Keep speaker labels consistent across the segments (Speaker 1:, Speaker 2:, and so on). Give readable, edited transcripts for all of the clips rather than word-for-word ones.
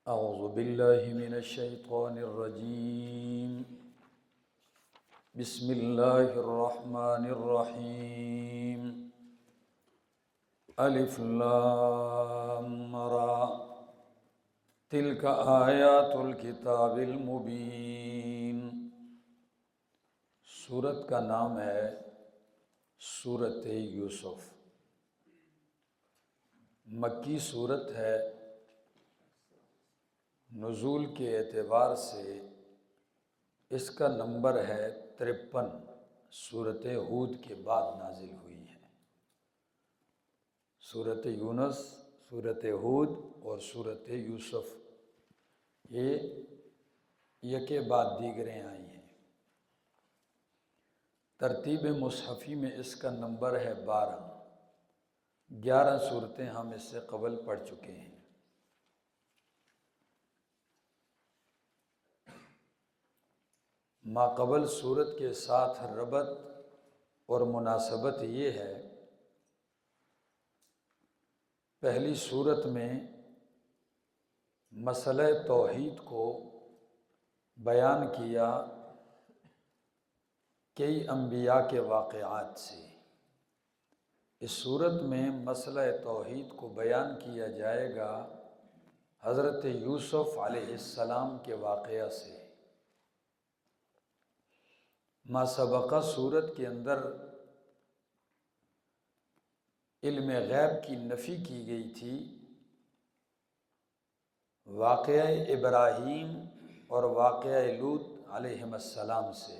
Speaker 1: اعوذ باللہ من الشیطان الرجیم بسم اللہ الرحمن الرحیم الف لام را تلک آیات الکتاب المبین۔ سورت کا نام ہے سورت یوسف، مکی سورت ہے۔ نزول کے اعتبار سے اس کا نمبر ہے 53، سورت ہود کے بعد نازل ہوئی ہے۔ سورت یونس، سورت ہود اور سورت یوسف یہ یکے بعد دیگریں آئی ہیں۔ ترتیب مصحفی میں اس کا نمبر ہے 12۔ 11 صورتیں ہم اس سے قبل پڑھ چکے ہیں۔ ما قبل صورت کے ساتھ ربط اور مناسبت یہ ہے، پہلی صورت میں مسئلہ توحید کو بیان کیا کئی انبیاء کے واقعات سے۔ اس صورت میں مسئلہ توحید کو بیان کیا جائے گا حضرت یوسف علیہ السلام کے واقعہ سے۔ ما سبقہ صورت کے اندر علم غیب کی نفی کی گئی تھی، واقعہ ابراہیم اور واقعہ لوط علیہم السلام سے،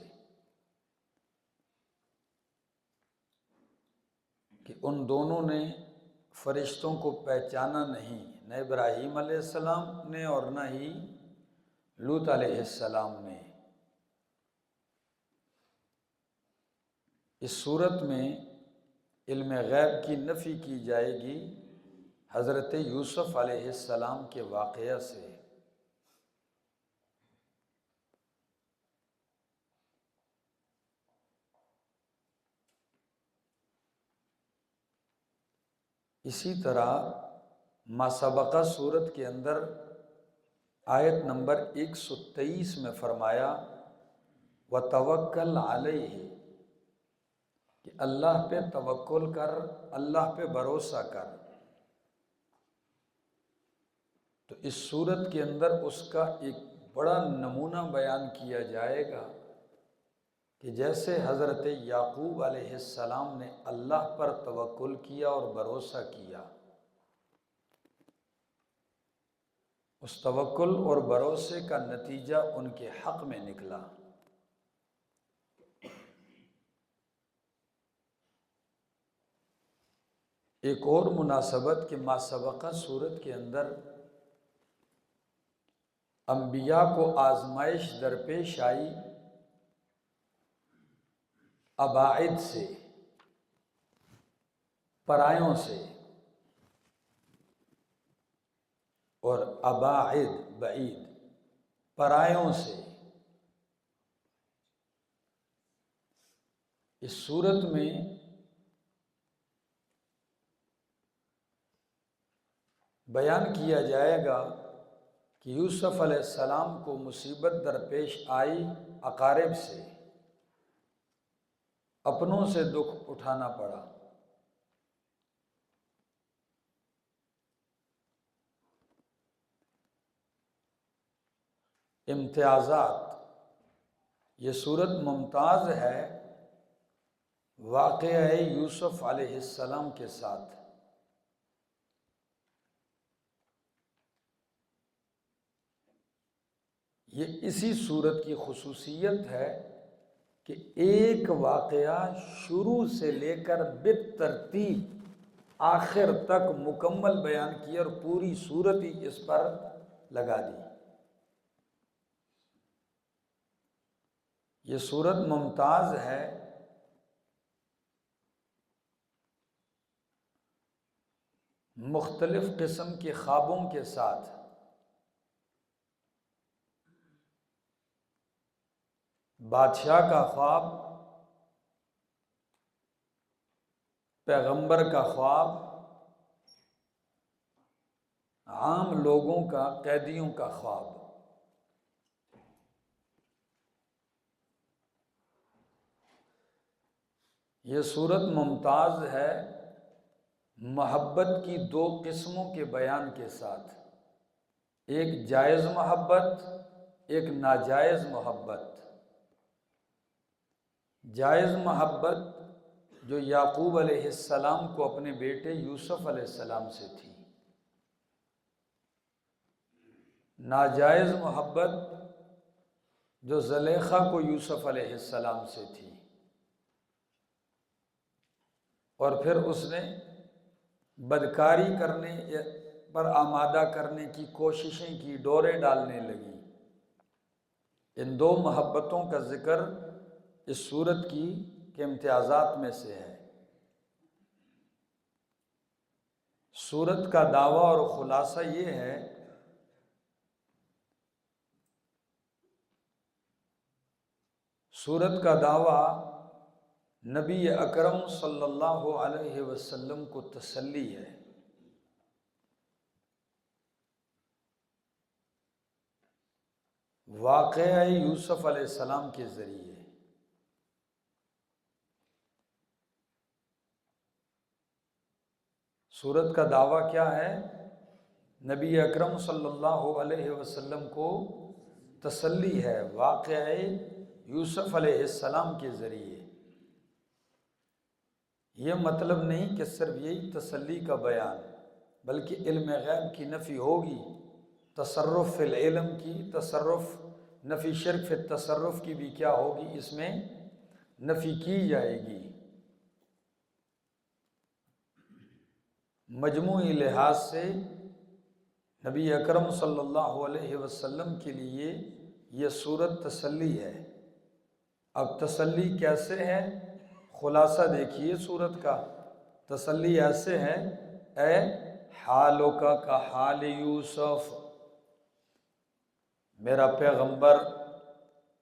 Speaker 1: کہ ان دونوں نے فرشتوں کو پہچانا نہیں، نہ ابراہیم علیہ السلام نے اور نہ ہی لوط علیہ السلام نے۔ اس صورت میں علم غیب کی نفی کی جائے گی حضرت یوسف علیہ السلام کے واقعہ سے۔ اسی طرح ما سبقہ صورت کے اندر آیت نمبر 123 میں فرمایا وَتَوَكَّلْ عَلَيْهِ، کہ اللہ پہ توکل کر، اللہ پہ بھروسہ کر۔ تو اس صورت کے اندر اس کا ایک بڑا نمونہ بیان کیا جائے گا کہ جیسے حضرت یعقوب علیہ السلام نے اللہ پر توکل کیا اور بھروسہ کیا، اس توکل اور بھروسے کا نتیجہ ان کے حق میں نکلا۔ ایک اور مناسبت کہ ما سبقہ صورت کے اندر انبیاء کو آزمائش درپیش آئی اباعد سے، پرایوں سے، اور اباعد بعید، پرایوں سے۔ اس صورت میں بیان کیا جائے گا کہ یوسف علیہ السلام کو مصیبت درپیش آئی اقارب سے، اپنوں سے دکھ اٹھانا پڑا۔ امتیازات، یہ صورت ممتاز ہے واقعہ یوسف علیہ السلام کے ساتھ۔ یہ اسی صورت کی خصوصیت ہے کہ ایک واقعہ شروع سے لے کر بالترتیب آخر تک مکمل بیان کیا اور پوری صورت ہی اس پر لگا دی۔ یہ صورت ممتاز ہے مختلف قسم کے خوابوں کے ساتھ۔ بادشاہ کا خواب، پیغمبر کا خواب، عام لوگوں کا، قیدیوں کا خواب۔ یہ صورت ممتاز ہے محبت کی دو قسموں کے بیان کے ساتھ، ایک جائز محبت، ایک ناجائز محبت۔ جائز محبت جو یعقوب علیہ السلام کو اپنے بیٹے یوسف علیہ السلام سے تھی، ناجائز محبت جو زلیخا کو یوسف علیہ السلام سے تھی، اور پھر اس نے بدکاری کرنے پر آمادہ کرنے کی کوششیں کی، ڈورے ڈالنے لگی۔ ان دو محبتوں کا ذکر اس صورت کے امتیازات میں سے ہے۔ صورت کا دعویٰ اور خلاصہ یہ ہے صورت کا دعویٰ نبی اکرم صلی اللہ علیہ وسلم کو تسلی ہے۔ واقعہ یوسف علیہ السلام کے ذریعے صورت کا دعویٰ کیا ہے؟ نبی اکرم صلی اللہ علیہ وسلم کو تسلی ہے واقعہ یوسف علیہ السلام کے ذریعے۔ یہ مطلب نہیں کہ صرف یہی تسلی کا بیان، بلکہ علم غیب کی نفی ہوگی، تصرف فی العلم کی، تصرف نفی شرک فی التصرف کی بھی کیا ہوگی، اس میں نفی کی جائے گی۔ مجموعی لحاظ سے نبی اکرم صلی اللہ علیہ وسلم کے لیے یہ صورت تسلی ہے۔ اب تسلی کیسے ہے؟ خلاصہ دیکھیے صورت کا۔ تسلی ایسے ہے، اے حالک کا حال یوسف، میرا پیغمبر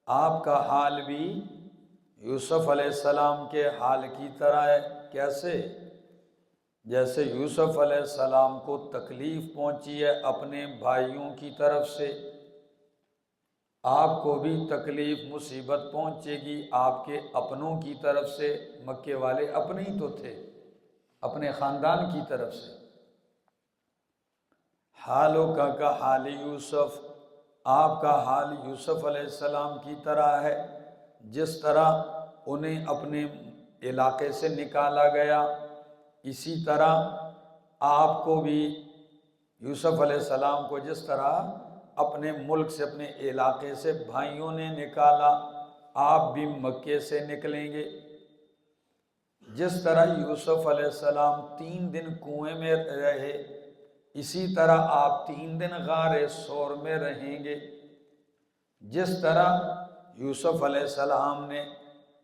Speaker 1: آپ کا حال بھی یوسف علیہ السلام کے حال کی طرح ہے۔ کیسے؟ جیسے یوسف علیہ السلام کو تکلیف پہنچی ہے اپنے بھائیوں کی طرف سے، آپ کو بھی تکلیف مصیبت پہنچے گی آپ کے اپنوں کی طرف سے۔ مکے والے اپنے ہی تو تھے، اپنے خاندان کی طرف سے۔ حالوں کا حال یوسف، آپ کا حال یوسف علیہ السلام کی طرح ہے، جس طرح انہیں اپنے علاقے سے نکالا گیا، اسی طرح آپ کو بھی یوسف علیہ السلام کو جس طرح اپنے ملک سے، اپنے علاقے سے بھائیوں نے نکالا، آپ بھی مکے سے نکلیں گے۔ جس طرح یوسف علیہ السلام 3 دن کنویں میں رہے، اسی طرح آپ 3 دن غار ثور میں رہیں گے۔ جس طرح یوسف علیہ السلام نے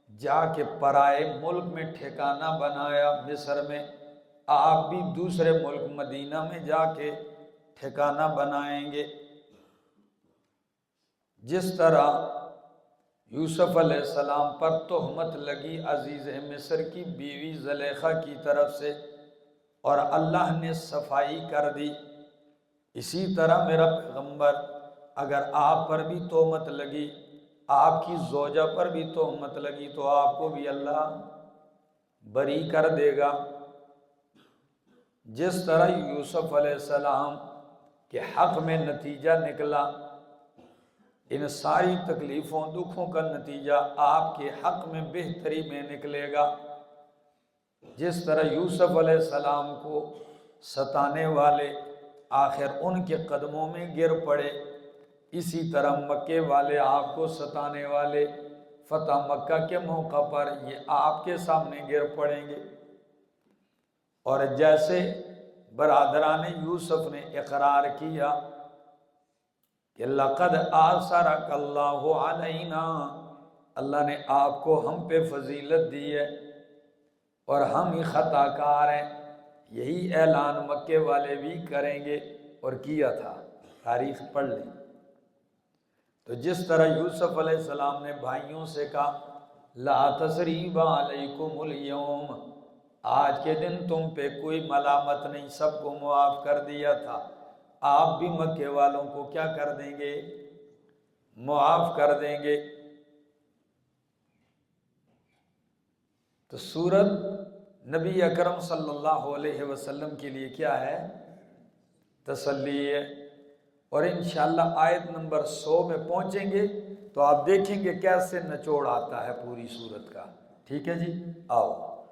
Speaker 1: جا کے پرائے ملک میں ٹھکانہ بنایا مصر میں، آپ بھی دوسرے ملک مدینہ میں جا کے ٹھکانہ بنائیں گے۔ جس طرح یوسف علیہ السلام پر تہمت لگی عزیز مصر کی بیوی زلیخا کی طرف سے اور اللہ نے صفائی کر دی، اسی طرح میرا پیغمبر اگر آپ پر بھی تہمت لگی، آپ کی زوجہ پر بھی تہمت لگی، تو آپ کو بھی اللہ بری کر دے گا۔ جس طرح یوسف علیہ السلام کے حق میں نتیجہ نکلا، ان ساری تکلیفوں دکھوں کا نتیجہ آپ کے حق میں بہتری میں نکلے گا۔ جس طرح یوسف علیہ السلام کو ستانے والے آخر ان کے قدموں میں گر پڑے، اسی طرح مکے والے آپ کو ستانے والے فتح مکہ کے موقع پر یہ آپ کے سامنے گر پڑیں گے۔ اور جیسے برادران یوسف نے اقرار کیا کہ لقد آثرک اللہ علینا، اللہ نے آپ کو ہم پہ فضیلت دی ہے اور ہم ہی خطا کار ہیں، یہی اعلان مکے والے بھی کریں گے، اور کیا تھا، تاریخ پڑھ لیں۔ تو جس طرح یوسف علیہ السلام نے بھائیوں سے کہا لا تثریب علیکم اليوم، آج کے دن تم پہ کوئی ملامت نہیں، سب کو معاف کر دیا تھا، آپ بھی مکے والوں کو کیا کر دیں گے؟ معاف کر دیں گے۔ تو سورت نبی اکرم صلی اللہ علیہ وسلم کے لیے کیا ہے؟ تسلی ہے۔ اور انشاءاللہ آیت نمبر 100 میں پہنچیں گے تو آپ دیکھیں گے کیسے نچوڑ آتا ہے پوری سورت کا۔ ٹھیک ہے جی، آؤ۔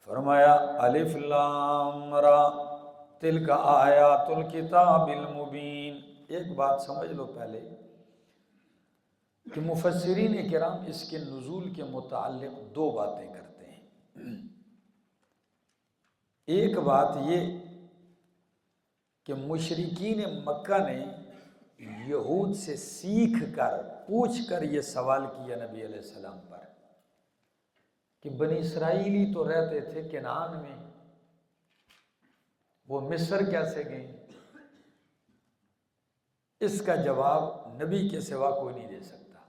Speaker 1: فرمایا الف لام را تلک آیات الکتاب المبین۔ ایک بات سمجھ لو پہلے کہ مفسرین کرام اس کے نزول کے متعلق دو باتیں کرتے ہیں۔ ایک بات یہ کہ مشرکین مکہ نے یہود سے سیکھ کر پوچھ کر یہ سوال کیا نبی علیہ السلام پر کہ بنی اسرائیلی تو رہتے تھے کنعان میں، وہ مصر کیسے گئے؟ اس کا جواب نبی کے سوا کوئی نہیں دے سکتا۔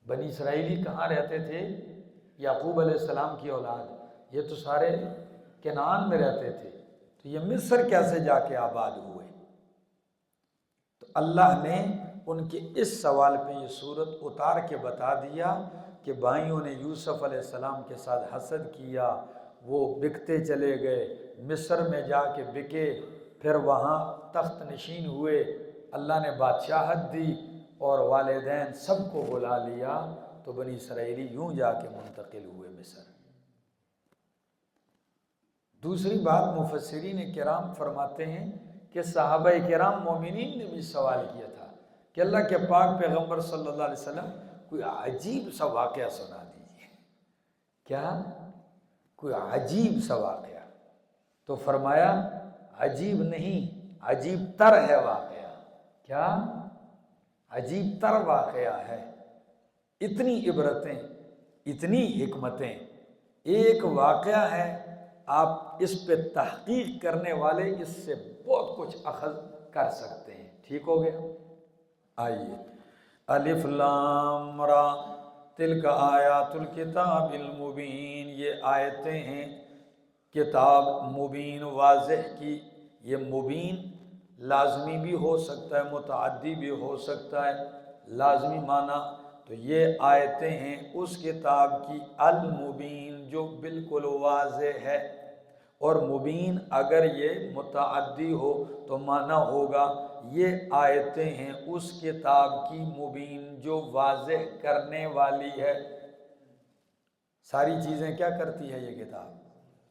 Speaker 1: بنی اسرائیلی کہاں رہتے تھے؟ یعقوب علیہ السلام کی اولاد، یہ تو سارے کنعان میں رہتے تھے، تو یہ مصر کیسے جا کے آباد ہوئے؟ تو اللہ نے ان کے اس سوال پہ یہ سورت اتار کے بتا دیا کہ بھائیوں نے یوسف علیہ السلام کے ساتھ حسد کیا، وہ بکتے چلے گئے، مصر میں جا کے بکے، پھر وہاں تخت نشین ہوئے، اللہ نے بادشاہت دی اور والدین سب کو بلا لیا، تو بنی اسرائیلی یوں جا کے منتقل ہوئے مصر۔ دوسری بات مفسرین کرام فرماتے ہیں کہ صحابہ کرام مومنین نے بھی سوال کیا تھا کہ اللہ کے پاک پیغمبر صلی اللہ علیہ وسلم کوئی عجیب سا واقعہ سنا دیجیے، کیا کوئی عجیب سا واقعہ؟ تو فرمایا عجیب نہیں، عجیب تر ہے واقعہ۔ کیا؟ عجیب تر واقعہ ہے۔ اتنی عبرتیں، اتنی حکمتیں، ایک واقعہ ہے، آپ اس پہ تحقیق کرنے والے اس سے بہت کچھ اخذ کر سکتے ہیں۔ ٹھیک ہو گیا؟ آئیے، الف لام را تلک آیات الکتاب المبین، یہ آیتیں ہیں کتاب مبین واضح کی۔ یہ مبین لازمی بھی ہو سکتا ہے، متعدی بھی ہو سکتا ہے۔ لازمی معنی تو یہ آیتیں ہیں اس کتاب کی المبین جو بالکل واضح ہے، اور مبین اگر یہ متعدی ہو تو معنی ہوگا یہ آیتیں ہیں اس کتاب کی مبین جو واضح کرنے والی ہے۔ ساری چیزیں کیا کرتی ہے یہ کتاب؟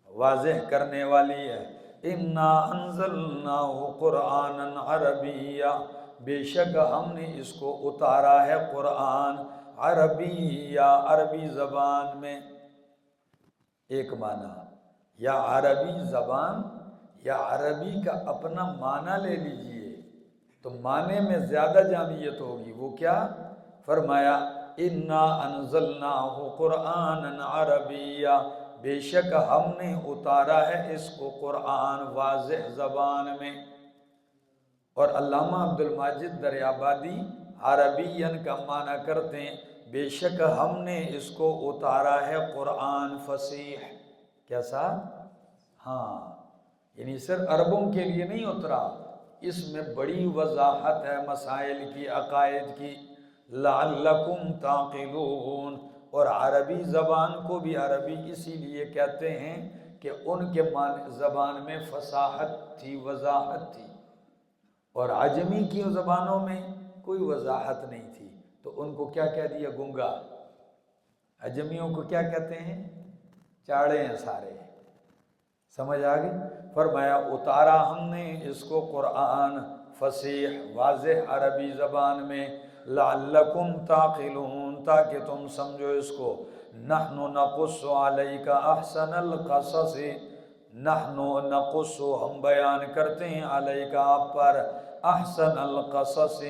Speaker 1: واضح کرنے والی ہے۔ اِنَّا أَنزَلْنَاهُ قُرْآنًا عَرَبِيًّا، بے شک ہم نے اس کو اتارا ہے قرآن عربی، یا عربی زبان میں۔ ایک معنی یا عربی زبان یا عربی کا اپنا معنی لے لیجئے تو معنی میں زیادہ جامعیت ہوگی۔ وہ کیا؟ فرمایا اِنَّا أَنزَلْنَاهُ قُرْآنًا عَرَبِيًّا، بے شک ہم نے اتارا ہے اس کو قرآن واضح زبان میں۔ اور علامہ عبد الماجد دریابادی عربین کا معنی کرتے ہیں بے شک ہم نے اس کو اتارا ہے قرآن فصیح۔ کیسا؟ ہاں، یعنی صرف عربوں کے لیے نہیں اترا، اس میں بڑی وضاحت ہے مسائل کی، عقائد کی۔ لعلکم تعقلون، اور عربی زبان کو بھی عربی اسی لیے کہتے ہیں کہ ان کے زبان میں فصاحت تھی، وضاحت تھی، اور عجمی کی زبانوں میں کوئی وضاحت نہیں تھی، تو ان کو کیا کہہ دیا؟ گنگا۔ عجمیوں کو کیا کہتے ہیں؟ چاڑے ہیں سارے۔ سمجھ آگئی؟ فرمایا اتارا ہم نے اس کو قرآن فصیح واضح عربی زبان میں، لعلکم تعقلون، تاکہ تم سمجھو اس کو۔ نحن نقص علیک احسن القصص، نحن نقص ہم بیان کرتے ہیں علیک آپ پر، احسن القصص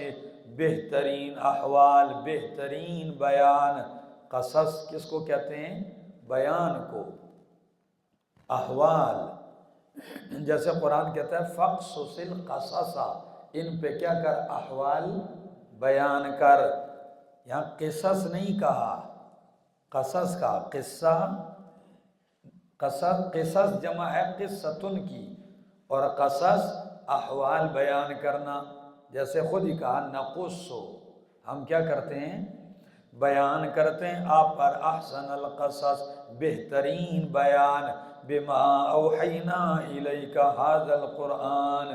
Speaker 1: بہترین احوال، بہترین بیان۔ قصص کس کو کہتے ہیں؟ بیان کو۔ احوال جیسے قرآن کہتا ہے فَقْصُصِ الْقَصَصَ، ان پہ کیا کر؟ احوال بیان کر۔ یہاں قصص نہیں کہا، قصص کا قصہ، قصص جمع ہے قصتن کی، اور قصص احوال بیان کرنا، جیسے خود ہی کہا نقص، ہم کیا کرتے ہیں؟ بیان کرتے ہیں آپ پر احسن القصص، بہترین بیان، بما اوحینا الیک ھذا القرآن،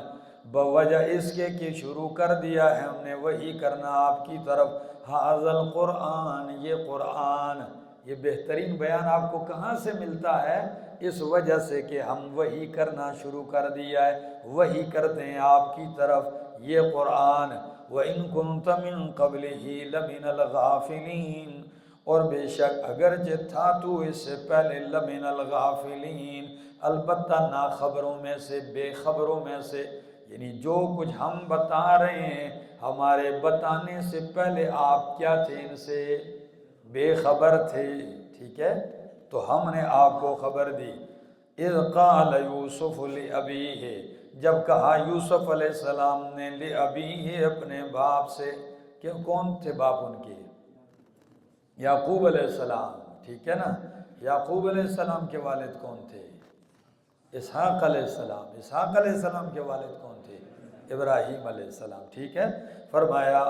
Speaker 1: بوجہ اس کے کہ شروع کر دیا ہے ہم نے وحی کرنا آپ کی طرف، ھذا القرآن، یہ قرآن، یہ بہترین بیان آپ کو کہاں سے ملتا ہے؟ اس وجہ سے کہ ہم وحی کرنا شروع کر دیا ہے، وحی کرتے ہیں آپ کی طرف یہ قرآن، وَإِن كُنْتَ مِن قَبْلِهِ لَمِنَ الْغَافِلِينَ، اور بے شک اگرچہ تھا تو اس سے پہلے لَمِنَ الْغَافِلِينَ، البتہ ناخبروں میں سے، بے خبروں میں سے، یعنی جو کچھ ہم بتا رہے ہیں ہمارے بتانے سے پہلے آپ کیا تھے؟ ان سے بے خبر تھے، ٹھیک ہے؟ تو ہم نے آپ کو خبر دی۔ اذ قال یوسف لأبیہ، جب کہا یوسف علیہ السلام نے لأبیہ، اپنے باپ سے، کہ کون تھے باپ ان کے؟ یعقوب علیہ السلام، ٹھیک ہے نا؟ یعقوب علیہ السلام کے والد کون تھے؟ اسحاق علیہ السلام۔ اسحاق علیہ السلام کے والد کون تھے؟ ابراہیم علیہ السلام، ٹھیک ہے؟ فرمایا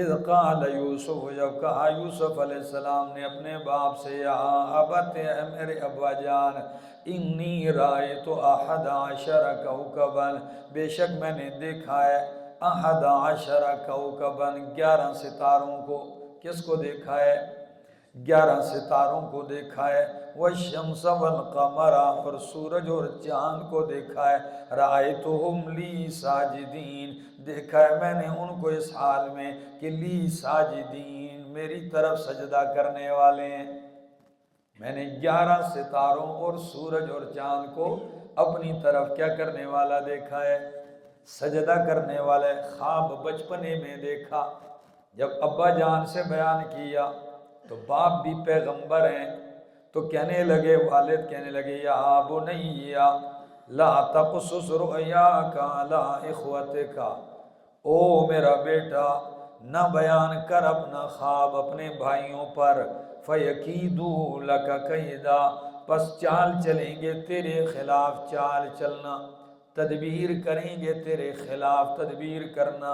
Speaker 1: اذ قال یوسف، جب کہا یوسف علیہ السلام نے اپنے باپ سے، یا ابت، اے میرے ابا جان، انی رأیت احد عشر کوکبا، بے شک میں نے دیکھا ہے احد عشر کوکبا، 11 ستاروں کو۔ کس کو دیکھا ہے؟ 11 ستاروں کو دیکھا ہے، والشمس والقمر، اور سورج اور چاند کو دیکھا ہے، رأیتہم لی ساجدین، دیکھا ہے میں نے ان کو اس حال میں کہ لی ساجدین، میری طرف سجدہ کرنے والے ہیں۔ میں نے 11 ستاروں اور سورج اور چاند کو اپنی طرف کیا کرنے والا دیکھا ہے؟ سجدہ کرنے والے۔ خواب بچپنے میں دیکھا، جب ابا جان سے بیان کیا تو باپ بھی پیغمبر ہیں، تو کہنے لگے، والد کہنے لگے، یا بنی لا تقصص رؤیاک علی اخوتک، او میرا بیٹا نہ بیان کر اپنا خواب اپنے بھائیوں پر، فَيَكِيدُوا لَكَ كَيْدًا، پس چال چلیں گے تیرے خلاف چال چلنا، تدبیر کریں گے تیرے خلاف تدبیر کرنا،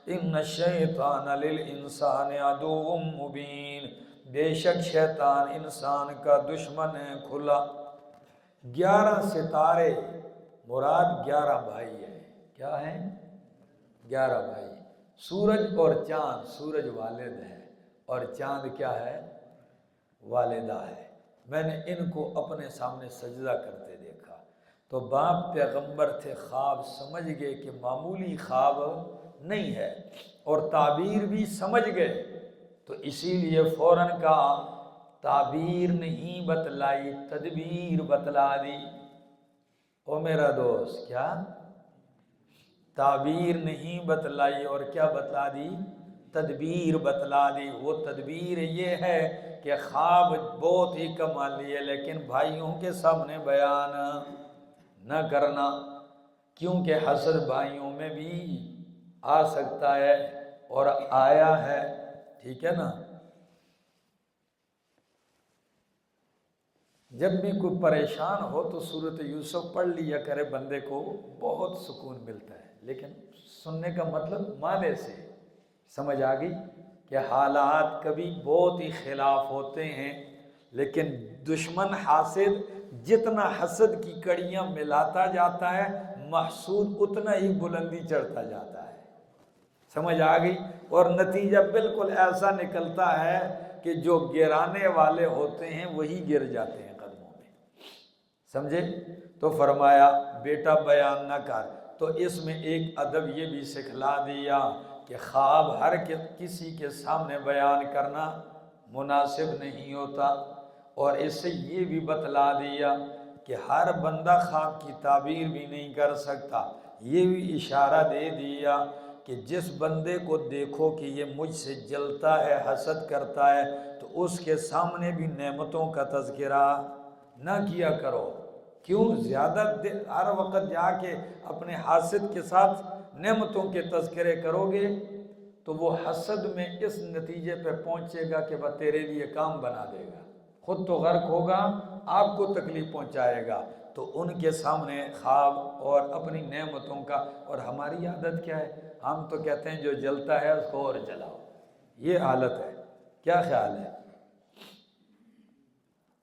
Speaker 1: ان الشیطان للانسان عدو مبین، بے شک شیطان انسان کا دشمن ہے کھلا۔ 11 ستارے مراد 11 بھائی ہیں، کیا ہیں؟ 11 بھائی۔ سورج اور چاند، سورج والد ہے اور چاند کیا ہے؟ والدہ ہے۔ میں نے ان کو اپنے سامنے سجدہ کرتے دیکھا، تو باپ پیغمبر تھے، خواب سمجھ گئے کہ معمولی خواب نہیں ہے، اور تعبیر بھی سمجھ گئے، تو اسی لیے فوراً کہا تعبیر نہیں بتلائی، تدبیر بتلا دی۔ او میرا دوست، کیا تعبیر نہیں بتلائی اور کیا بتلا دی؟ تدبیر بتلا دی۔ وہ تدبیر یہ ہے کہ خواب بہت ہی کمالی ہے، لیکن بھائیوں کے سامنے بیان نہ کرنا، کیونکہ حسد بھائیوں میں بھی آ سکتا ہے اور آیا ہے، ٹھیک ہے نا؟ جب بھی کوئی پریشان ہو تو سورۃ یوسف پڑھ لیا کرے، بندے کو بہت سکون ملتا ہے، لیکن سننے کا مطلب معنی سے سمجھ آ گئی کہ حالات کبھی بہت ہی خلاف ہوتے ہیں، لیکن دشمن حاسد جتنا حسد کی کڑیاں ملاتا جاتا ہے، محسود اتنا ہی بلندی چڑھتا جاتا ہے، سمجھ آ گئی؟ اور نتیجہ بالکل ایسا نکلتا ہے کہ جو گرانے والے ہوتے ہیں وہی گر جاتے ہیں قدموں میں، سمجھے؟ تو فرمایا بیٹا بیان نہ کر۔ تو اس میں ایک ادب یہ بھی سکھلا دیا کہ خواب ہر کسی کے سامنے بیان کرنا مناسب نہیں ہوتا، اور اس سے یہ بھی بتلا دیا کہ ہر بندہ خواب کی تعبیر بھی نہیں کر سکتا۔ یہ بھی اشارہ دے دیا کہ جس بندے کو دیکھو کہ یہ مجھ سے جلتا ہے، حسد کرتا ہے، تو اس کے سامنے بھی نعمتوں کا تذکرہ نہ کیا کرو۔ کیوں؟ زیادہ ہر وقت جا کے اپنے حاسد کے ساتھ نعمتوں کے تذکرے کرو گے تو وہ حسد میں اس نتیجے پہ پہنچے گا کہ وہ تیرے لیے کام بنا دے گا، خود تو غرق ہوگا، آپ کو تکلیف پہنچائے گا۔ تو تو ان کے سامنے خواب اور اپنی نعمتوں کا، اور ہماری عادت کیا ہے، ہم تو کہتے ہیں جو جلتا ہے اس کو اور جلاؤ، یہ حالت ہے۔ کیا خیال ہے؟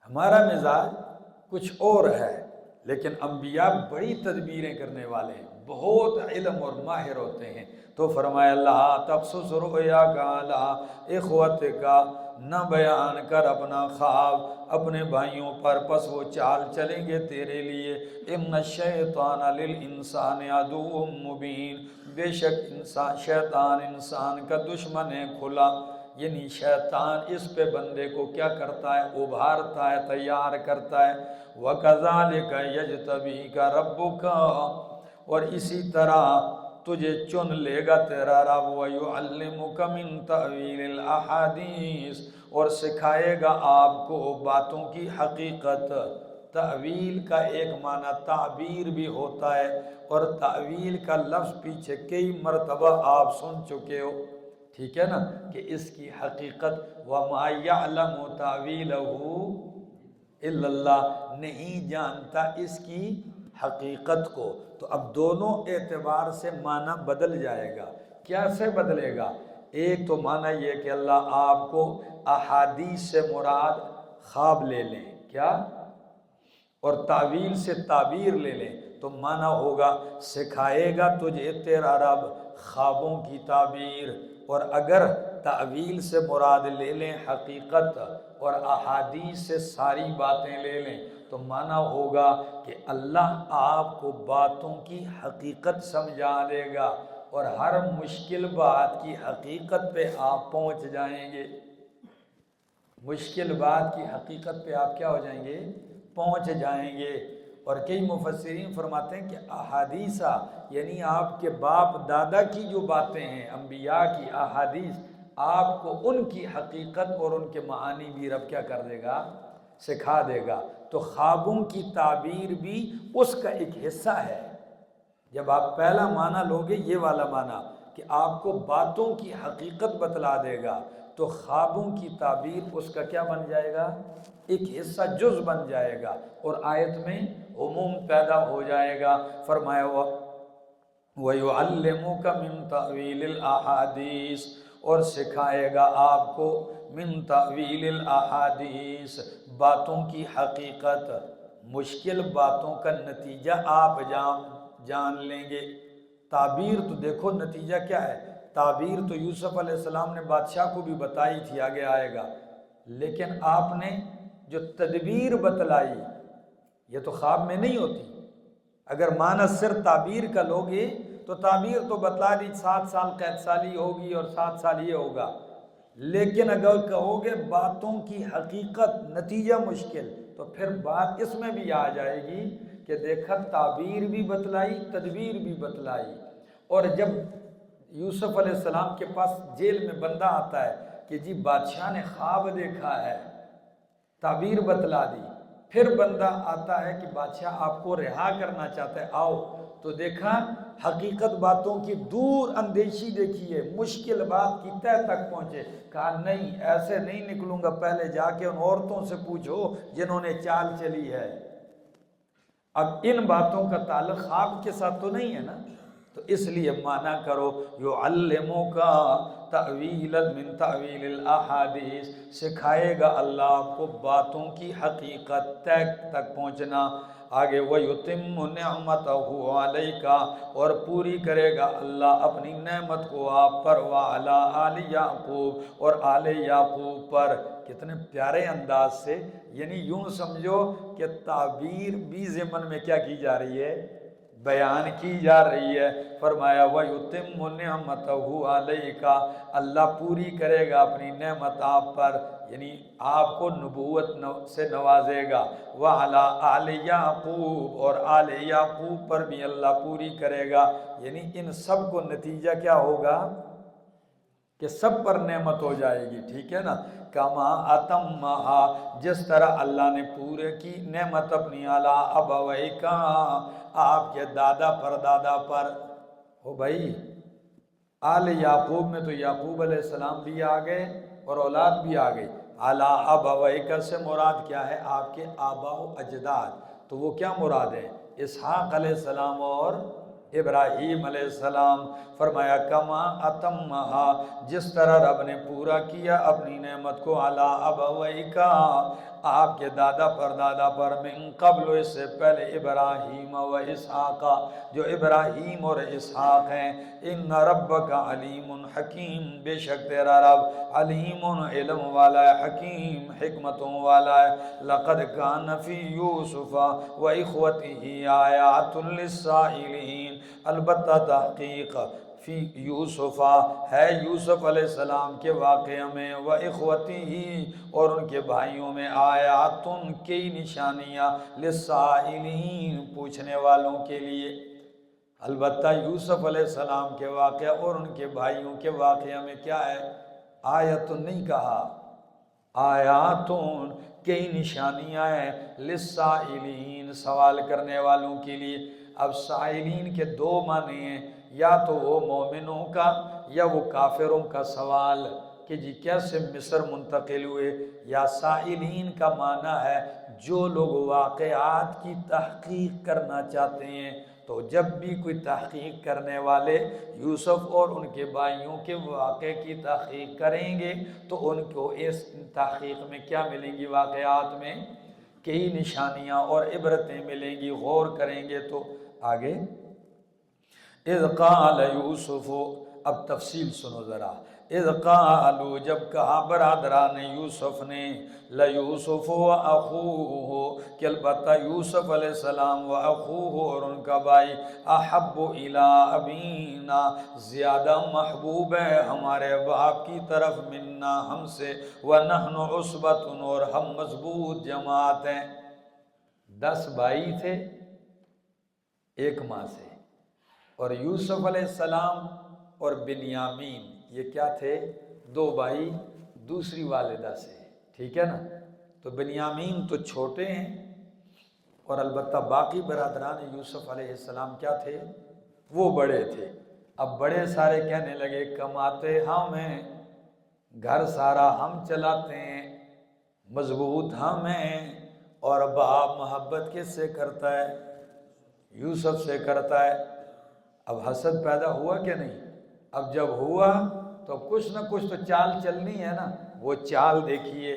Speaker 1: ہمارا مزاج کچھ اور ہے، لیکن انبیاء بڑی تدبیریں کرنے والے ہیں، بہت علم اور ماہر ہوتے ہیں۔ تو فرمایا اللہ تبسس رؤیا کا علی اخوت کا، نہ بیان کر اپنا خواب اپنے بھائیوں پر، پس وہ چال چلیں گے تیرے لیے۔ ان الشیطان للانسان عدو مبین، بے شک شیطان انسان کا دشمن ہے کھلا، یعنی شیطان اس پہ بندے کو کیا کرتا ہے، ابھارتا ہے، تیار کرتا ہے۔ وَكَذَلِكَ يَجْتَبِيكَ رَبُّكَ، اور اسی طرح تجھے چن لے گا تیرا رب، وَيُعَلِّمُكَ مِن تَأْوِيلِ الْأَحَادِيثِ، اور سکھائے گا آپ کو باتوں کی حقیقت۔ تأویل کا ایک معنی تعبیر بھی ہوتا ہے، اور تأویل کا لفظ پیچھے کئی مرتبہ آپ سن چکے ہو، ٹھیک ہے نا، کہ اس کی حقیقت وَمَا يَعْلَمُ تَأْوِيلَهُ الا اللہ، نہیں جانتا اس کی حقیقت کو۔ تو اب دونوں اعتبار سے معنی بدل جائے گا۔ کیسے بدلے گا؟ ایک تو معنی یہ کہ اللہ آپ کو احادیث سے مراد خواب لے لیں، کیا، اور تعویل سے تعبیر لے لیں، تو معنی ہوگا سکھائے گا تجھے تیرا رب خوابوں کی تعبیر۔ اور اگر تعویل سے مراد لے لیں حقیقت، اور احادیث سے ساری باتیں لے لیں، تو معنی ہوگا کہ اللہ آپ کو باتوں کی حقیقت سمجھا دے گا، اور ہر مشکل بات کی حقیقت پہ آپ پہنچ جائیں گے۔ مشکل بات کی حقیقت پہ آپ کیا ہو جائیں گے، پہنچ جائیں گے۔ اور کئی مفسرین فرماتے ہیں کہ احادیثہ یعنی آپ کے باپ دادا کی جو باتیں ہیں، انبیاء کی احادیث، آپ کو ان کی حقیقت اور ان کے معانی بھی رب کیا کر دے گا، سکھا دے گا۔ تو خوابوں کی تعبیر بھی اس کا ایک حصہ ہے۔ جب آپ پہلا معنی لوگے، یہ والا معنی کہ آپ کو باتوں کی حقیقت بتلا دے گا، تو خوابوں کی تعبیر اس کا کیا بن جائے گا، ایک حصہ، جز بن جائے گا، اور آیت میں عموم پیدا ہو جائے گا۔ فرمایا وَيُعَلِّمُكَ مِن تَأْوِيلِ الْأَحَادِيثِ، اور سکھائے گا آپ کو من تأویل الاحادیث، باتوں کی حقیقت۔ مشکل باتوں کا نتیجہ آپ جان لیں گے۔ تعبیر تو دیکھو نتیجہ کیا ہے، تعبیر تو یوسف علیہ السلام نے بادشاہ کو بھی بتائی تھی، آگے آئے گا، لیکن آپ نے جو تدبیر بتلائی یہ تو خواب میں نہیں ہوتی۔ اگر معنی صرف تعبیر کا لوگے تو تعبیر تو بتلا دی 7 سال قید سالی ہوگی اور 7 سال یہ ہوگا، لیکن اگر کہو گے باتوں کی حقیقت نتیجہ مشکل، تو پھر بات اس میں بھی آ جائے گی کہ دیکھا تعبیر بھی بتلائی، تدبیر بھی بتلائی۔ اور جب یوسف علیہ السلام کے پاس جیل میں بندہ آتا ہے کہ جی بادشاہ نے خواب دیکھا ہے، تعبیر بتلا دی، پھر بندہ آتا ہے کہ بادشاہ آپ کو رہا کرنا چاہتا ہے، آؤ، تو دیکھا حقیقت باتوں کی دور اندیشی دیکھیے، مشکل بات کی تہ تک پہنچے، کہا نہیں ایسے نہیں نکلوں گا، پہلے جا کے ان عورتوں سے پوچھو جنہوں نے چال چلی ہے۔ اب ان باتوں کا تعلق خواب کے ساتھ تو نہیں ہے نا، تو اس لیے معنی کرو یعلمک تأویل من تأویل الاحادیث، سکھائے گا اللہ آپ کو باتوں کی حقیقت تک پہنچنا۔ آگے وَيُتِمُّ نِعْمَتَهُ عَلَيْكَ، اور پوری کرے گا اللہ اپنی نعمت کو آپ پر، وَعَلَىٰ آلِ یعقوب، اور آل یعقوب پر۔ کتنے پیارے انداز سے، یعنی یوں سمجھو کہ تعبیر بھی ضمن میں کیا کی جا رہی ہے، بیان کی جا رہی ہے۔ فرمایا وَيُتِمُّ نِعْمَتَهُ عَلَيْكَ، اللہ پوری کرے گا اپنی نعمت آپ پر، یعنی آپ کو نبوت سے نوازے گا۔ وَعَلَىٰ آلِ یعقوب، اور آل یعقوب پر بھی اللہ پوری کرے گا، یعنی ان سب کو نتیجہ کیا ہوگا کہ سب پر نعمت ہو جائے گی، ٹھیک ہے نا۔ کما اتمہا، جس طرح اللہ نے پورے کی نعمت اپنی علی ابویک، آپ کے دادا پر دادا پر۔ ہو بھائی آل یعقوب میں تو یعقوب علیہ السلام بھی آ گئے اور اولاد بھی آ گئی، علی ابویک سے مراد کیا ہے، آپ کے آبا و اجداد۔ تو وہ کیا مراد ہے؟ اسحاق علیہ السلام اور ابراہیم علیہ السلام۔ فرمایا کما اتمہا، جس طرح رب نے پورا کیا اپنی نعمت کو علی ابویکا، آپ کے دادا پر دادا پر، من قبل، اس سے پہلے، ابراہیم و اسحاق، جو ابراہیم اور اسحاق ہیں۔ ان ربک علیم حکیم، بے شک تیرا رب علیم، علم والا ہے، حکیم، حکمتوں والا ہے۔ لقد کان فی یوسف و اخوتہ آیات للسائلین، البتہ تحقیق فی یوسف ہے یوسف علیہ السلام کے واقعہ میں، و اخوتہ اور ان کے بھائیوں میں، آیاتن کئی نشانیاں، للسائلین پوچھنے والوں کے لیے۔ البتہ یوسف علیہ السلام کے واقعہ اور ان کے بھائیوں کے واقعہ میں کیا ہے؟ آیتن نہیں کہا، آیاتن کئی نشانیاں ہیں، للسائلین سوال کرنے والوں کے لیے۔ اب سائلین کے دو معنی ہیں، یا تو وہ مومنوں کا یا وہ کافروں کا سوال کہ جی کیسے مصر منتقل ہوئے، یا سائلین کا معنی ہے جو لوگ واقعات کی تحقیق کرنا چاہتے ہیں۔ تو جب بھی کوئی تحقیق کرنے والے یوسف اور ان کے بھائیوں کے واقعے کی تحقیق کریں گے تو ان کو اس تحقیق میں کیا ملیں گی؟ واقعات میں کئی نشانیاں اور عبرتیں ملیں گی، غور کریں گے تو۔ آگے اذ قال یوسف، اب تفصیل سنو ذرا۔ اذ قالوا، جب کہا برادران یوسف نے، لیوسف و اخوہ، کہ البتہ یوسف علیہ السلام و اخوہ اور ان کا بھائی، احب الی ابینا زیادہ محبوب ہے ہمارے باپ کی طرف، منا ہم سے، ونحن عصبۃ اور ہم مضبوط جماعت ہیں۔ 10 بھائی تھے ایک ماں سے، اور یوسف علیہ السلام اور بنیامین یہ کیا تھے؟ 2 بھائی دوسری والدہ سے، ٹھیک ہے نا؟ تو بنیامین تو چھوٹے ہیں، اور البتہ باقی برادران یوسف علیہ السلام کیا تھے؟ وہ بڑے تھے۔ اب بڑے سارے کہنے لگے کماتے ہم ہیں، گھر سارا ہم چلاتے ہیں، مضبوط ہم ہیں، اور باپ محبت کس سے کرتا ہے؟ یوسف سے کرتا ہے۔ اب حسد پیدا ہوا کہ نہیں؟ اب جب ہوا تو کچھ نہ کچھ تو چال چلنی ہے نا، وہ چال دیکھیے۔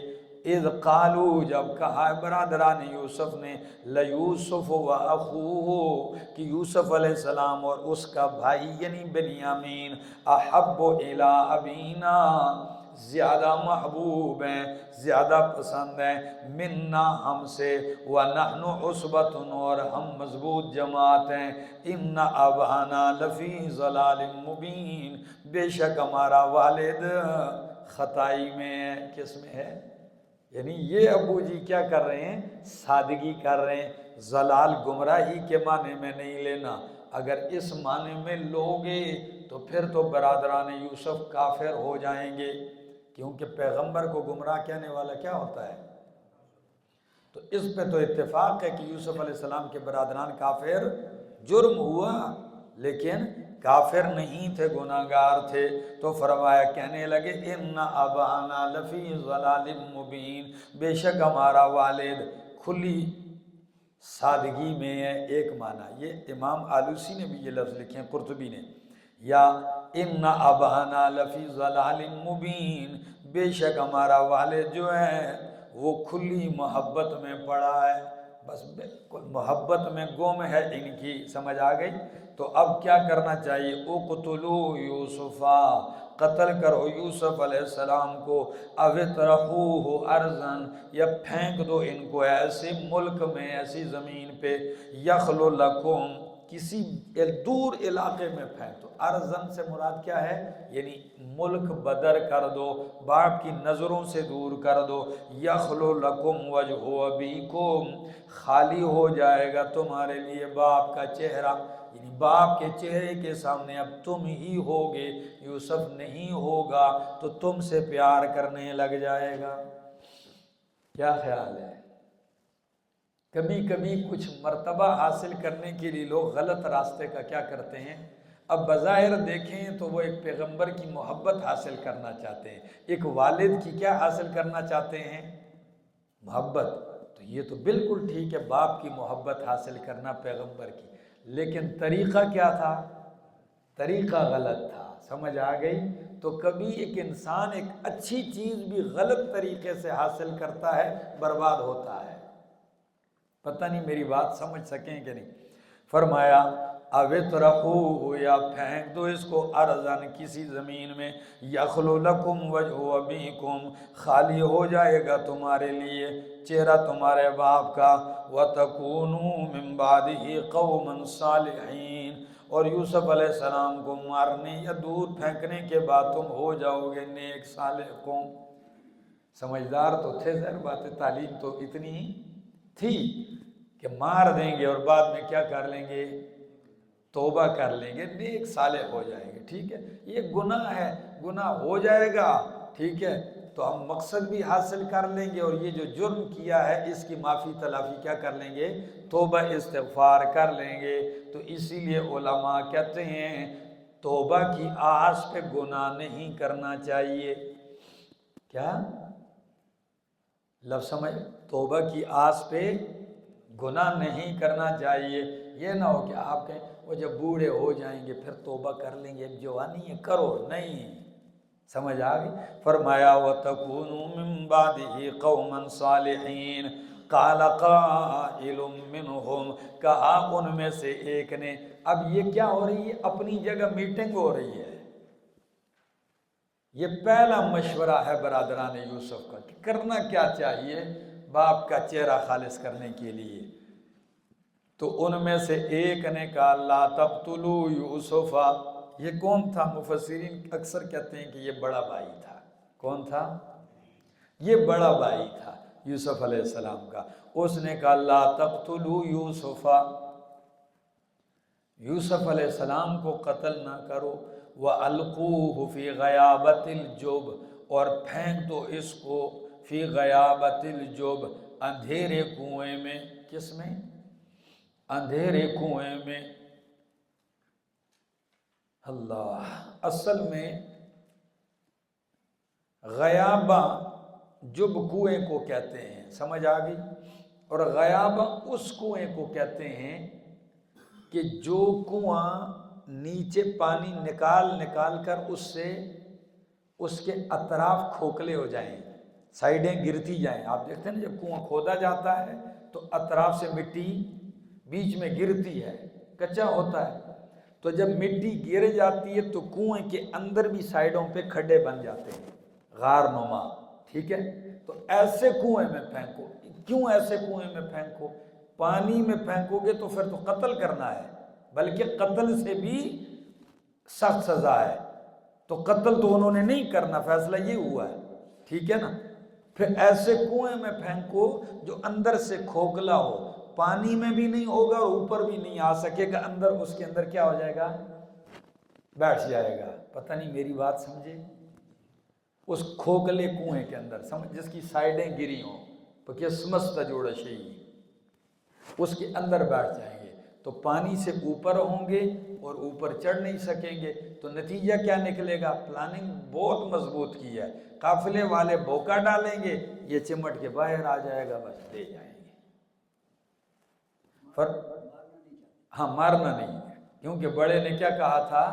Speaker 1: اذ قالوا، جب کہا برادران یوسف نے، لیوسف و اخوہ، کہ یوسف علیہ السلام اور اس کا بھائی یعنی بنیامین، احب الی ابینا زیادہ محبوب ہیں، زیادہ پسند ہیں، منا ہم سے، ونحن عصبۃ اور ہم مضبوط جماعت ہیں، ان ابانا لفی ضلال مبین، بے شک ہمارا والد خطائی میں ہے۔ کس میں ہے؟ یعنی یہ ابو جی کیا کر رہے ہیں؟ سادگی کر رہے ہیں۔ ضلال گمراہی کے معنی میں نہیں لینا، اگر اس معنی میں لوگے تو پھر تو برادران یوسف کافر ہو جائیں گے، کیونکہ پیغمبر کو گمراہ کہنے والا کیا ہوتا ہے؟ تو اس پہ تو اتفاق ہے کہ یوسف علیہ السلام کے برادران کافر، جرم ہوا لیکن کافر نہیں تھے، گناہگار تھے۔ تو فرمایا، کہنے لگے ان ابانا لفی ضلال مبین، بے شک ہمارا والد کھلی سادگی میں ہے۔ ایک معنی یہ امام آلوسی نے بھی یہ لفظ لکھے ہیں، قرطبی نے، یا ان ابانا لفی ضلال مبین، بے شک ہمارا والد جو ہے وہ کھلی محبت میں پڑا ہے، بس بالکل محبت میں گم ہے ان کی، سمجھ آ گئی؟ تو اب کیا کرنا چاہیے؟ اقتلوا یوسفا، قتل کرو یوسف علیہ السلام کو، او اطرحوہ ارضا، یا پھینک دو ان کو ایسے ملک میں، ایسی زمین پہ، یخل لکم، کسی دور علاقے میں پھینک دو۔ ارضن سے مراد کیا ہے؟ یعنی ملک بدر کر دو، باپ کی نظروں سے دور کر دو۔ یخل لکم وجہ ابیکم، خالی ہو جائے گا تمہارے لیے باپ کا چہرہ، یعنی باپ کے چہرے کے سامنے اب تم ہی ہوگے، یوسف نہیں ہوگا تو تم سے پیار کرنے لگ جائے گا۔ کیا خیال ہے؟ کبھی کبھی کچھ مرتبہ حاصل کرنے کے لیے لوگ غلط راستے کا کیا کرتے ہیں؟ اب بظاہر دیکھیں تو وہ ایک پیغمبر کی محبت حاصل کرنا چاہتے ہیں، ایک والد کی کیا حاصل کرنا چاہتے ہیں؟ محبت۔ تو تو یہ تو بالکل ٹھیک ہے، باپ کی محبت حاصل کرنا پیغمبر کی، لیکن طریقہ کیا تھا؟ طریقہ غلط تھا، سمجھ آ گئی؟ تو کبھی ایک انسان ایک اچھی چیز بھی غلط طریقے سے حاصل کرتا ہے، برباد ہوتا ہے۔ پتہ نہیں میری بات سمجھ سکیں کہ نہیں؟ فرمایا اوِتْرَحُوهُ، یا پھینک دو اس کو ارضاً کسی زمین میں، یخلو لکم وجہ ابیکم، خالی ہو جائے گا تمہارے لیے چہرہ تمہارے باپ کا، وَتَكُونُوا مِن بَعْدِهِ قَوْمًا صَالِحِينَ، اور یوسف علیہ السلام کو مارنے یا دور پھینکنے کے بعد تم ہو جاؤ گے نیک صالح قوم۔ سمجھدار تو تھے، ظاہر بات ہے، تعلیم تو اتنی تھی کہ مار دیں گے اور بعد میں کیا کر لیں گے؟ توبہ کر لیں گے، نیک صالح ہو جائیں گے۔ ٹھیک ہے، یہ گناہ ہے، گناہ ہو جائے گا، ٹھیک ہے، تو ہم مقصد بھی حاصل کر لیں گے، اور یہ جو جرم کیا ہے اس کی معافی تلافی کیا کر لیں گے؟ توبہ استغفار کر لیں گے۔ تو اسی لیے علماء کہتے ہیں توبہ کی آس پہ گناہ نہیں کرنا چاہیے۔ کیا لفظ سمجھ؟ توبہ کی آس پہ گناہ نہیں کرنا چاہیے۔ یہ نہ ہو کہ آپ کہیں وہ جب بوڑھے ہو جائیں گے پھر توبہ کر لیں گے، اب جوانی ہے کرو، نہیں۔ سمجھ آ گئی؟ فرمایا وَتَكُونُوا مِن بَعْدِهِ قَوْمًا صَالِحِينَ، قَالَ قَائِلٌ مِّنْهُمْ، کہا ان میں سے ایک نے، اب یہ کیا ہو رہی ہے؟ اپنی جگہ میٹنگ ہو رہی ہے۔ یہ پہلا مشورہ ہے برادران یوسف کا کہ کرنا کیا چاہیے باپ کا چہرہ خالص کرنے کے لیے۔ تو ان میں سے ایک نے کہا لا تقتلوا یوسف، یہ کون تھا؟ مفسرین اکثر کہتے ہیں کہ یہ بڑا بھائی تھا۔ کون تھا؟ یہ بڑا بھائی تھا یوسف علیہ السلام کا۔ اس نے کہا لا تقتلوا یوسف، یوسف علیہ السلام کو قتل نہ کرو، وَأَلْقُوهُ فِي غَيَابَتِ الْجُبِّ، اور پھینک دو اس کو فی غیابت الجب، اندھیرے کنویں میں۔ کس میں؟ اندھیرے کنویں میں۔ اللہ، اصل میں غیابہ جب کنویں کو کہتے ہیں، سمجھ آ گئی؟ اور غیابہ اس کنویں کو کہتے ہیں کہ جو کنواں نیچے پانی نکال کر اس سے اس کے اطراف کھوکھلے ہو جائیں، سائیڈیں گرتی جائیں۔ آپ دیکھتے ہیں نا جب کنواں کھودا جاتا ہے تو اطراف سے مٹی بیچ میں گرتی ہے، کچا ہوتا ہے، تو جب مٹی گر جاتی ہے تو کنویں کے اندر بھی سائیڈوں پہ کھڈے بن جاتے ہیں، غار نما۔ ٹھیک ہے، تو ایسے کنویں میں پھینکو۔ کیوں ایسے کنویں میں پھینکو؟ پانی میں پھینکو گے تو پھر تو قتل کرنا ہے، بلکہ قتل سے بھی سخت سزا ہے، تو قتل تو انہوں نے نہیں کرنا، فیصلہ یہ ہوا ہے۔ ٹھیک ہے نا؟ پھر ایسے کنویں میں پھینکو جو اندر سے کھوکھلا ہو، پانی میں بھی نہیں ہوگا اور اوپر بھی نہیں آ سکے گا، اندر اس کے اندر کیا ہو جائے گا؟ بیٹھ جائے گا۔ پتہ نہیں میری بات سمجھے؟ اس کھوکھلے کنویں کے اندر، سمجھ، جس کی سائیڈیں گری ہوں، پکہ سمستہ جوڑا شئی، اس کے اندر بیٹھ جائیں گے تو پانی سے اوپر ہوں گے اور اوپر چڑھ نہیں سکیں گے، تو نتیجہ کیا نکلے گا؟ پلاننگ بہت مضبوط کی ہے، قافلے والے بوکا ڈالیں گے، یہ چمٹ کے باہر آ جائے گا، بس لے جائیں گے۔ ہاں، مارنا نہیں ہے، کیونکہ بڑے نے کیا کہا تھا؟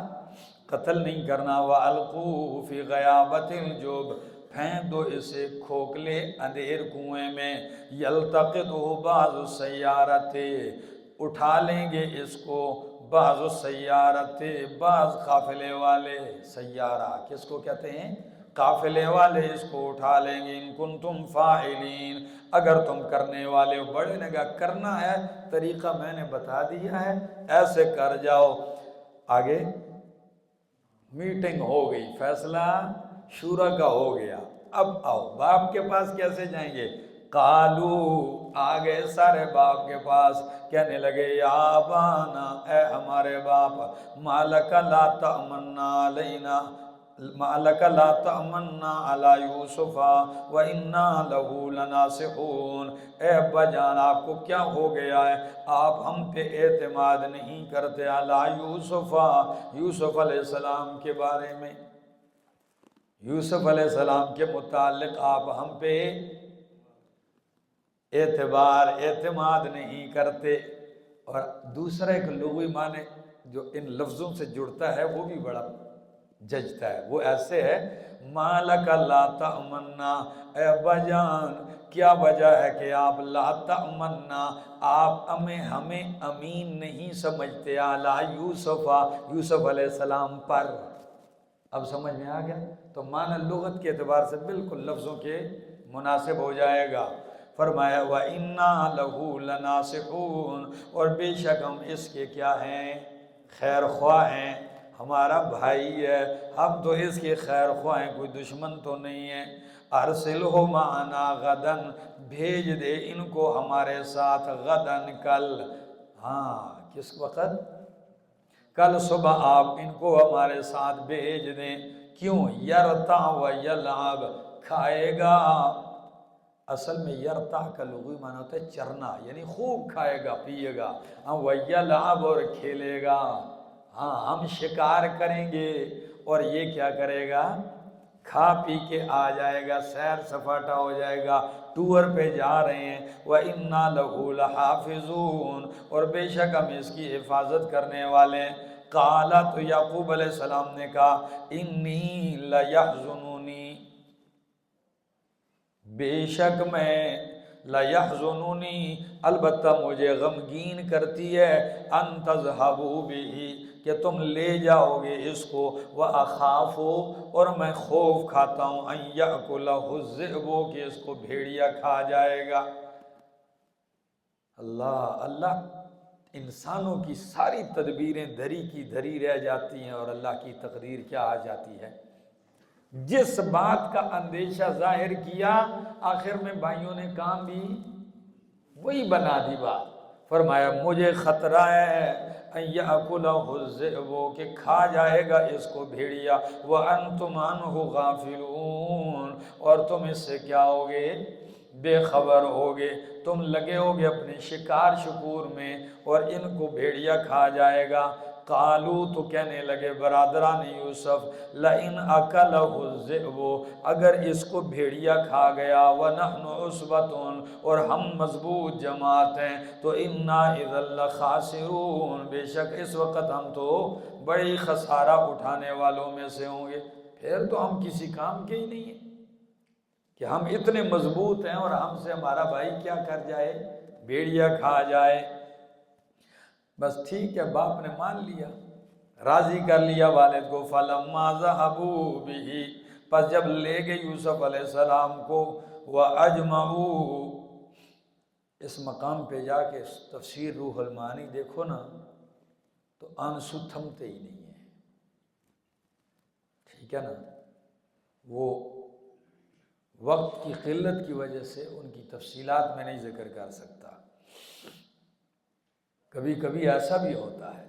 Speaker 1: قتل نہیں کرنا۔ وَأَلْقُوهُ فِي غَيَابَتِ الْجُبِّ، پھینک دو اسے کھوکھلے اندھیر کنویں میں، يَلْتَقِطْهُ بَعْضُ السَّيَّارَةِ، اٹھا لیں گے اس کو بعض السَّيَّارَةِ، بعض قافلے والے۔ سیارہ کس کو کہتے ہیں؟ قافلے والے اس کو اٹھا لیں گے، ان کنتم فاعلین، اگر تم کرنے والے ہو۔ بڑے نے کہا کرنا ہے، طریقہ میں نے بتا دیا ہے، ایسے کر جاؤ۔ آگے میٹنگ ہو گئی، فیصلہ شورا کا ہو گیا۔ اب آؤ باپ کے پاس کیسے جائیں گے؟ قالو، آگے سارے باپ کے پاس، کہنے لگے یا ابانا، اے ہمارے باپ، مالک لا تأمنا علینا، مالک لا تأمنا علی یوسف وإنا لہ لناصحون، اے ابا جان آپ کو کیا ہو گیا ہے؟ آپ ہم پہ اعتماد نہیں کرتے علی یوسف، یوسف علیہ السلام کے بارے میں، یوسف علیہ السلام کے متعلق آپ ہم پہ اعتبار اعتماد نہیں کرتے۔ اور دوسرا ایک لغوی معنی جو ان لفظوں سے جڑتا ہے وہ بھی بڑا ججتا ہے، وہ ایسے ہے مالک لا تأمنا، اے ابا جان کیا وجہ ہے کہ آپ لا تأمنا، آپ ہمیں امین نہیں سمجھتے، اعلیٰ یوسف علیہ السلام پر۔ اب سمجھ میں آ گیا؟ تو معنی لغت کے اعتبار سے بالکل لفظوں کے مناسب ہو جائے گا۔ فرمایا وَإِنَّا لَهُ لَنَاصِحُونَ، اور بے شک ہم اس کے کیا ہیں؟ خیر خواہ ہیں، ہمارا بھائی ہے، ہم تو اس کے خیر خواہ ہیں، کوئی دشمن تو نہیں ہے۔ ارسلہ معنا غدن، بھیج دے ان کو ہمارے ساتھ، غدن کل، ہاں کس وقت؟ کل صبح آپ ان کو ہمارے ساتھ بھیج دیں۔ کیوں؟ یرتع و یلعب، کھائے گا۔ اصل میں یرتع کا لغوی معنی ہوتا ہے چرنا، یعنی خوب کھائے گا پیے گا، و یلعب، اور کھیلے گا۔ ہاں ہم شکار کریں گے اور یہ کیا کرے گا؟ کھا پی کے آ جائے گا، سیر سپاٹا ہو جائے گا، ٹور پہ جا رہے ہیں۔ وَإِنَّا لَهُ لَحَافِظُونَ، اور بے شک ہم اس کی حفاظت کرنے والے ہیں۔ قَالَ، تو یعقوب علیہ السلام نے کہا اِنِّی لَيَحْزُنُنِی، بے شک میں، لَيَحْزُنُنِی، البتہ مجھے غمگین کرتی ہے، أَن تَذْهَبُوا بِهِ، کہ تم لے جاؤ گے اس کو، وَأَخَافُ، اور میں خوف کھاتا ہوں، أَن يَأْكُلَهُ الذِّئْبُ، کہ اس کو بھیڑیا کھا جائے گا۔ اللہ انسانوں کی ساری تدبیریں دھری کی دھری رہ جاتی ہیں اور اللہ کی تقدیر کیا آ جاتی ہے۔ جس بات کا اندیشہ ظاہر کیا آخر میں بھائیوں نے کام بھی وہی بنا دی بات۔ فرمایا مجھے خطرہ ہے ان یأکلہ الذئب، کہ کھا جائے گا اس کو بھیڑیا، وانتم عنہ غافلون، اور تم اس سے کیا ہوگے؟ بے خبر ہوگے، تم لگے ہوگے اپنے شکار شکور میں اور ان کو بھیڑیا کھا جائے گا۔ قالو، تو کہنے لگے برادران یوسف، لئن اکلہ الذئب، اگر اس کو بھیڑیا کھا گیا، ونحن عصبۃ، اور ہم مضبوط جماعت ہیں، تو انا اذا لخاسرون، بے شک اس وقت ہم تو بڑی خسارہ اٹھانے والوں میں سے ہوں گے۔ پھر تو ہم کسی کام کے ہی نہیں ہیں کہ ہم اتنے مضبوط ہیں اور ہم سے ہمارا بھائی کیا کر جائے؟ بھیڑیا کھا جائے۔ بس ٹھیک ہے، باپ نے مان لیا، راضی کر لیا والد کو۔ فَلَمَّا ذَهَبُوا بِهِ، پس جب لے گئے یوسف علیہ السلام کو، وَأَجْمَعُوا، اس مقام پہ جا کے تفسیر روح المعانی دیکھو نا تو آنسو تھمتے ہی نہیں ہیں، ٹھیک ہے نا؟ وہ وقت کی قلت کی وجہ سے ان کی تفصیلات میں نہیں ذکر کر سکتا۔ کبھی کبھی ایسا بھی ہوتا ہے،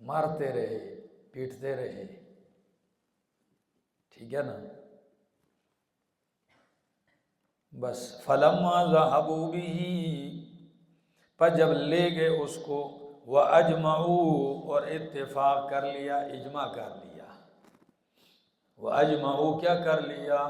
Speaker 1: مارتے رہے پیٹتے رہے، ٹھیک ہے نا؟ بس فَلَمَّا ذَهَبُوا بِهِ، پر جب لے گئے اس کو، وَأَجْمَعُوا، اور اتفاق کر لیا، اجماع کر لیا، وَأَجْمَعُوا کیا کر لیا؟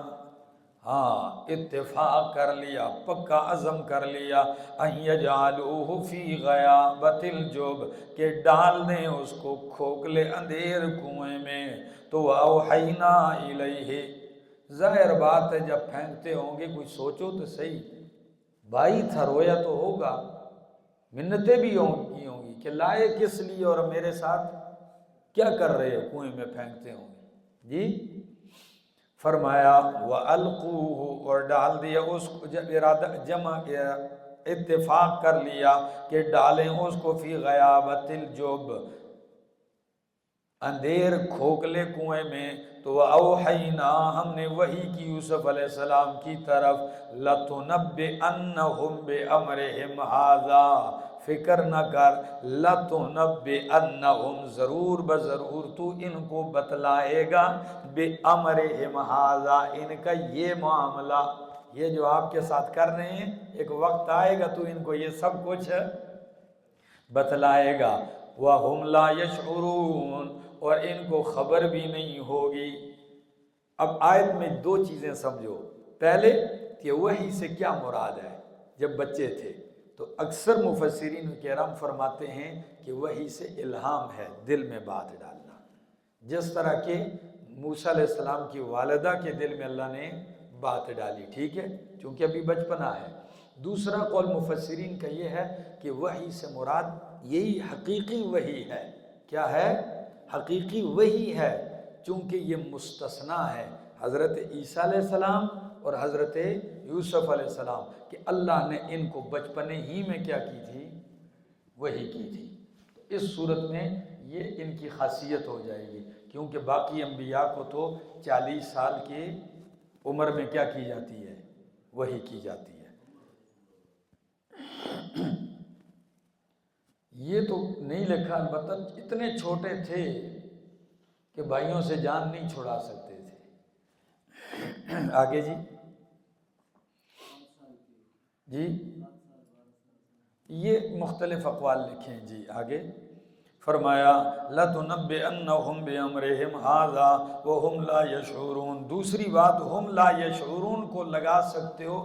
Speaker 1: ہاں اتفاق کر لیا، پکا عزم کر لیا، أَن يَجْعَلُوهُ فِي غَيَابَتِ الْجُبِّ، کہ ڈال دیں اس کو کھوکھلے اندھیر کنویں میں۔ تو وَأَوْحَيْنَا إِلَيْهِ، ظاہر بات ہے جب پھینکتے ہوں گے کوئی سوچو تو صحیح، بھائی تھا رویا تو ہوگا، منتیں بھی کی ہوں گی کہ لائے کس لیے اور میرے ساتھ کیا کر رہے ہو، کنویں میں پھینکتے ہوں گے جی۔ فرمایا وَأَلْقُوهُ، اور ڈال دیا اس کو، جب ارادہ جمع کیا اتفاق کر لیا کہ ڈالیں اس کو، فی غیابت الجب، اندھیر کھوکھلے کنویں میں۔ تو اوحینا، ہم نے وحی کی یوسف علیہ السلام کی طرف، لَتُنَبِّئَنَّهُمْ بِأَمْرِهِمْ هَذَا، فکر نہ کر، لَتُنَبِّئَنَّهُمْ، ضرور بضرور تو ان کو بتلائے گا، بِأَمْرِهِمْ هَذَا، ان کا یہ معاملہ، یہ جو آپ کے ساتھ کر رہے ہیں، ایک وقت آئے گا تو ان کو یہ سب کچھ بتلائے گا۔ وَهُمْ لَا يَشْعُرُونَ، اور ان کو خبر بھی نہیں ہوگی۔ اب آیت میں دو چیزیں سمجھو، پہلے کہ وحی سے کیا مراد ہے جب بچے تھے، تو اکثر مفسرین کرام فرماتے ہیں کہ وحی سے الہام ہے، دل میں بات ڈالنا، جس طرح کہ موسیٰ علیہ السلام کی والدہ کے دل میں اللہ نے بات ڈالی، ٹھیک ہے، چونکہ ابھی بچپنا ہے۔ دوسرا قول مفسرین کا یہ ہے کہ وحی سے مراد یہی حقیقی وحی ہے۔ کیا ہے؟ حقیقی وحی ہے، چونکہ یہ مستثنیٰ ہے حضرت عیسیٰ علیہ السلام اور حضرت یوسف علیہ السلام، کہ اللہ نے ان کو بچپنے ہی میں کیا کی تھی؟ وحی کی تھی۔ تو اس صورت میں یہ ان کی خاصیت ہو جائے گی، کیونکہ باقی انبیاء کو تو 40 سال کی عمر میں کیا کی جاتی ہے؟ وحی کی جاتی ہے۔ یہ تو نہیں لکھا، البتہ اتنے چھوٹے تھے کہ بھائیوں سے جان نہیں چھڑا سکتے تھے۔ آگے جی جی یہ مختلف اقوال لکھیں جی۔ آگے فرمایا لَتُنَبِّئَنَّهُمْ بِأَمْرِهِمْ هَذَا وَهُمْ لَا يَشْعُرُونَ۔ دوسری بات ہم لا یشعرون کو لگا سکتے ہو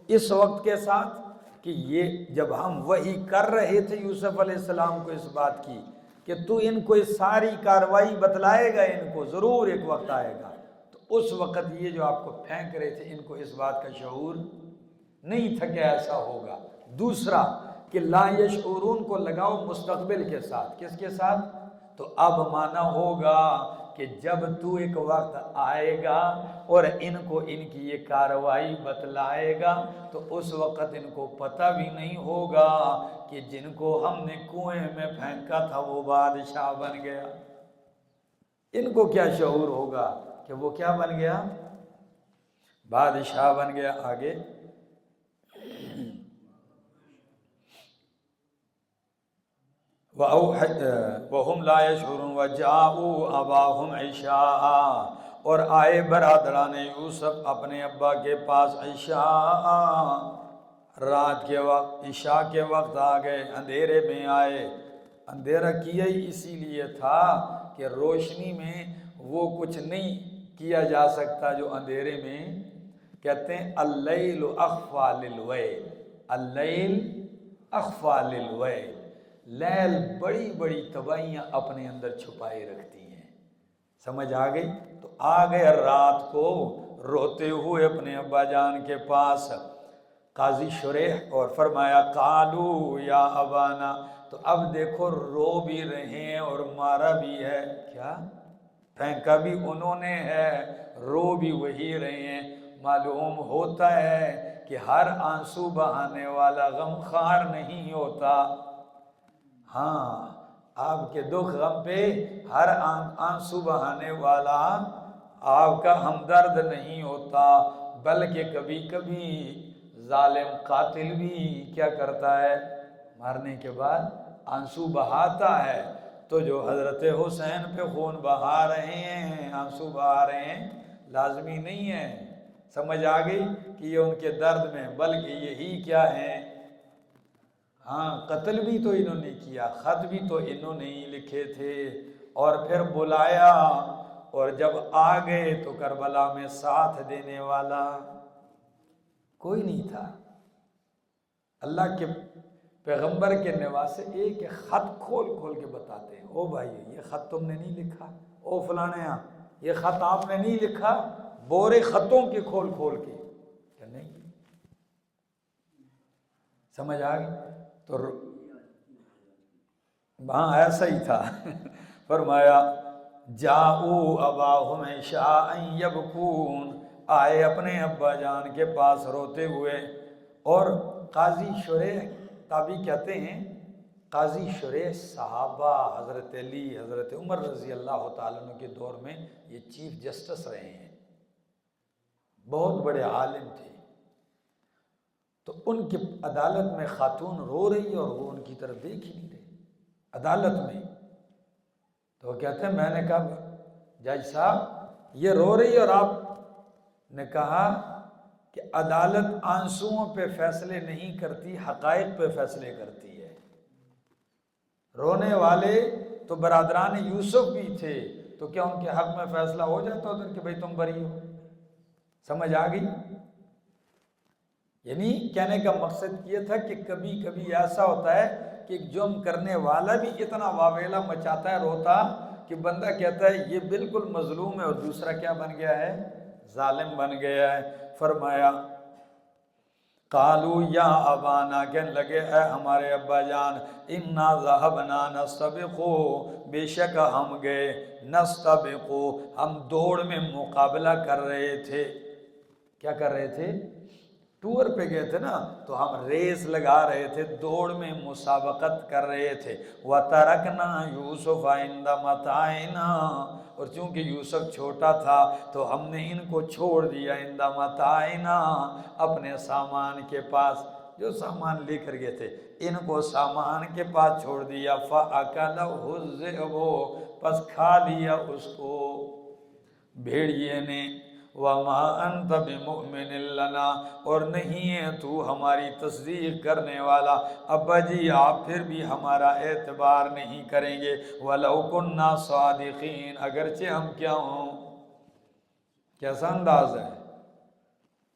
Speaker 1: اس وقت کے ساتھ کہ یہ جب ہم وحی کر رہے تھے یوسف علیہ السلام کو اس بات کی کہ تو ان کو اس ساری کاروائی بتلائے گا، ان کو ضرور ایک وقت آئے گا، تو اس وقت یہ جو آپ کو پھینک رہے تھے ان کو اس بات کا شعور نہیں تھا کہ ایسا ہوگا۔ دوسرا کہ لا یشعرون کو لگاؤ مستقبل کے ساتھ، کس کے ساتھ؟ تو اب مانا ہوگا کہ جب تو ایک وقت آئے گا اور ان کو ان کی یہ کاروائی بتلائے گا تو اس وقت ان کو پتہ بھی نہیں ہوگا کہ جن کو ہم نے کنویں میں پھینکا تھا وہ بادشاہ بن گیا۔ ان کو کیا شعور ہوگا کہ وہ کیا بن گیا؟ بادشاہ بن گیا۔ آگے وَهُمْ لَا يَشْعُرُونَ وَجَاءُوا أَبَاهُمْ عِشَاءً، اور آئے برادران یوسف اپنے ابا کے پاس عشاء، رات کے وقت، عشاء کے وقت آ گئے، اندھیرے میں آئے۔ اندھیرا کیا ہی اسی لیے تھا کہ روشنی میں وہ کچھ نہیں کیا جا سکتا جو اندھیرے میں، کہتے ہیں اللیل اخفی للویل، اللیل اخفی للویل، لیل بڑی بڑی تباہیاں اپنے اندر چھپائے رکھتی ہیں۔ سمجھ آ گئی؟ تو آ گئے رات کو روتے ہوئے اپنے ابا جان کے پاس قاضی شریح، اور فرمایا قالو یا ابانا، تو اب دیکھو رو بھی رہے ہیں اور مارا بھی ہے، کیا پھینکا بھی انہوں نے ہے، رو بھی وہی رہے ہیں۔ معلوم ہوتا ہے کہ ہر آنسو بہانے والا غمخوار نہیں ہوتا۔ ہاں، آپ کے دکھ غم پہ ہر آنسو بہانے والا آپ کا ہمدرد نہیں ہوتا، بلکہ کبھی کبھی ظالم قاتل بھی کیا کرتا ہے؟ مارنے کے بعد آنسو بہاتا ہے۔ تو جو حضرت حسین پہ خون بہا رہے ہیں، آنسو بہا رہے ہیں، لازمی نہیں ہے۔ سمجھ آ گئی کہ یہ ان کے درد میں، بلکہ یہی کیا ہے؟ ہاں، قتل بھی تو انہوں نے کیا، خط بھی تو انہوں نے ہی لکھے تھے، اور پھر بلایا، اور جب آ گئے تو کربلا میں ساتھ دینے والا کوئی نہیں تھا۔ اللہ کے پیغمبر کے نواسے ایک خط کھول کھول کے بتاتے ہیں، او بھائی یہ خط تم نے نہیں لکھا، او فلانے ہاں یہ خط آپ نے نہیں لکھا، بورے خطوں کے کھول کھول کے کہ نہیں۔ سمجھ آ گئی؟ تو وہاں ایسا ہی تھا۔ فرمایا جاؤ اباہم عشاء یبکون، آئے اپنے ابا جان کے پاس روتے ہوئے۔ اور قاضی شریح تابعی کہتے ہیں، قاضی شریح صحابہ حضرت علی، حضرت عمر رضی اللہ تعالیٰ عنہ کے دور میں یہ چیف جسٹس رہے ہیں، بہت بڑے عالم تھے۔ تو ان کی عدالت میں خاتون رو رہی اور وہ ان کی طرف دیکھ ہی نہیں رہی عدالت میں۔ تو وہ کہتے ہیں، میں نے کہا جج صاحب یہ رو رہی اور آپ نے کہا کہ عدالت آنسوؤں پہ فیصلے نہیں کرتی، حقائق پہ فیصلے کرتی ہے۔ رونے والے تو برادران یوسف بھی تھے، تو کیا ان کے حق میں فیصلہ ہو جاتا ادھر کہ بھئی تم بری ہو؟ سمجھ آ گئی؟ یعنی کہنے کا مقصد یہ تھا کہ کبھی کبھی ایسا ہوتا ہے کہ جرم کرنے والا بھی اتنا واویلا مچاتا ہے، روتا، کہ بندہ کہتا ہے یہ بالکل مظلوم ہے، اور دوسرا کیا بن گیا ہے؟ ظالم بن گیا ہے۔ فرمایا قالو یا ابانا، کہنے لگے اے ہمارے ابا جان، انا ذهبنا نستبقو، بے شک ہم گئے، نستبقو، ہم دوڑ میں مقابلہ کر رہے تھے۔ کیا کر رہے تھے؟ ٹور پہ گئے تھے نا، تو ہم ریس لگا رہے تھے، دوڑ میں مسابقت کر رہے تھے۔ وَتَرَكْنَا يُوسُفَ عِنْدَ مَتَاعِنَا، اور چونکہ یوسف چھوٹا تھا تو ہم نے ان کو چھوڑ دیا عِنْدَ مَتَاعِنَا، اپنے سامان کے پاس، جو سامان لے کر گئے تھے ان کو سامان کے پاس چھوڑ دیا۔ فَأَكَلَهُ الذِّئْبُ، پس کھا لیا اس کو بھیڑیے نے۔ وَمَا أَنْتَ بِمُؤْمِنٍ لَنَا، اور نہیں ہے تو ہماری تصدیق کرنے والا، ابا جی آپ پھر بھی ہمارا اعتبار نہیں کریں گے۔ وَلَوْ كُنَّا صَادِقِينَ، اگرچہ ہم کیا ہوں۔ کیسا انداز ہے،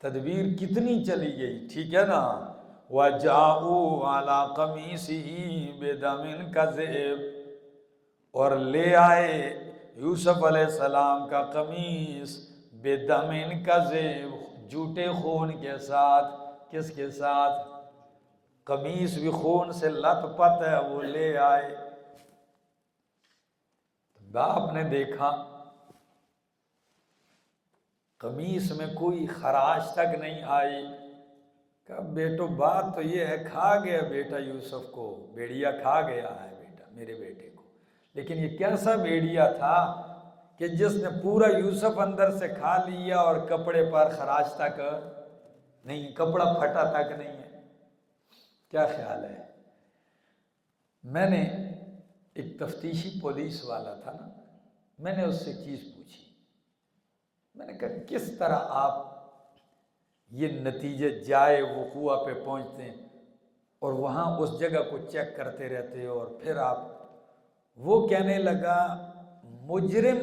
Speaker 1: تدبیر کتنی چلی گئی، ٹھیک ہے نا۔ وَجَاءُوا عَلَىٰ قَمِيصِهِ بِدَمٍ كَذِبٍ، اور لے آئے یوسف علیہ السلام کا قمیص بِدَمٍ كَذِبٍ، جھوٹے خون کے ساتھ۔ کس کے ساتھ؟ قمیص بھی خون سے لت پت ہے، وہ لے آئے۔ باپ نے دیکھا قمیص میں کوئی خراش تک نہیں آئی، کہا بیٹو بات تو یہ ہے، کھا گیا بیٹا یوسف کو، بھیڑیا کھا گیا ہے بیٹا میرے بیٹے کو، لیکن یہ کیسا بھیڑیا تھا کہ جس نے پورا یوسف اندر سے کھا لیا اور کپڑے پر خراش تک نہیں، کپڑا پھٹا تک نہیں ہے۔ کیا خیال ہے؟ میں نے ایک تفتیشی پولیس والا تھا نا، میں نے اس سے چیز پوچھی، میں نے کہا کس طرح آپ یہ نتیجے جائے وقوع پہ پہنچتے ہیں اور وہاں اس جگہ کو چیک کرتے رہتے ہو، اور پھر آپ، وہ کہنے لگا مجرم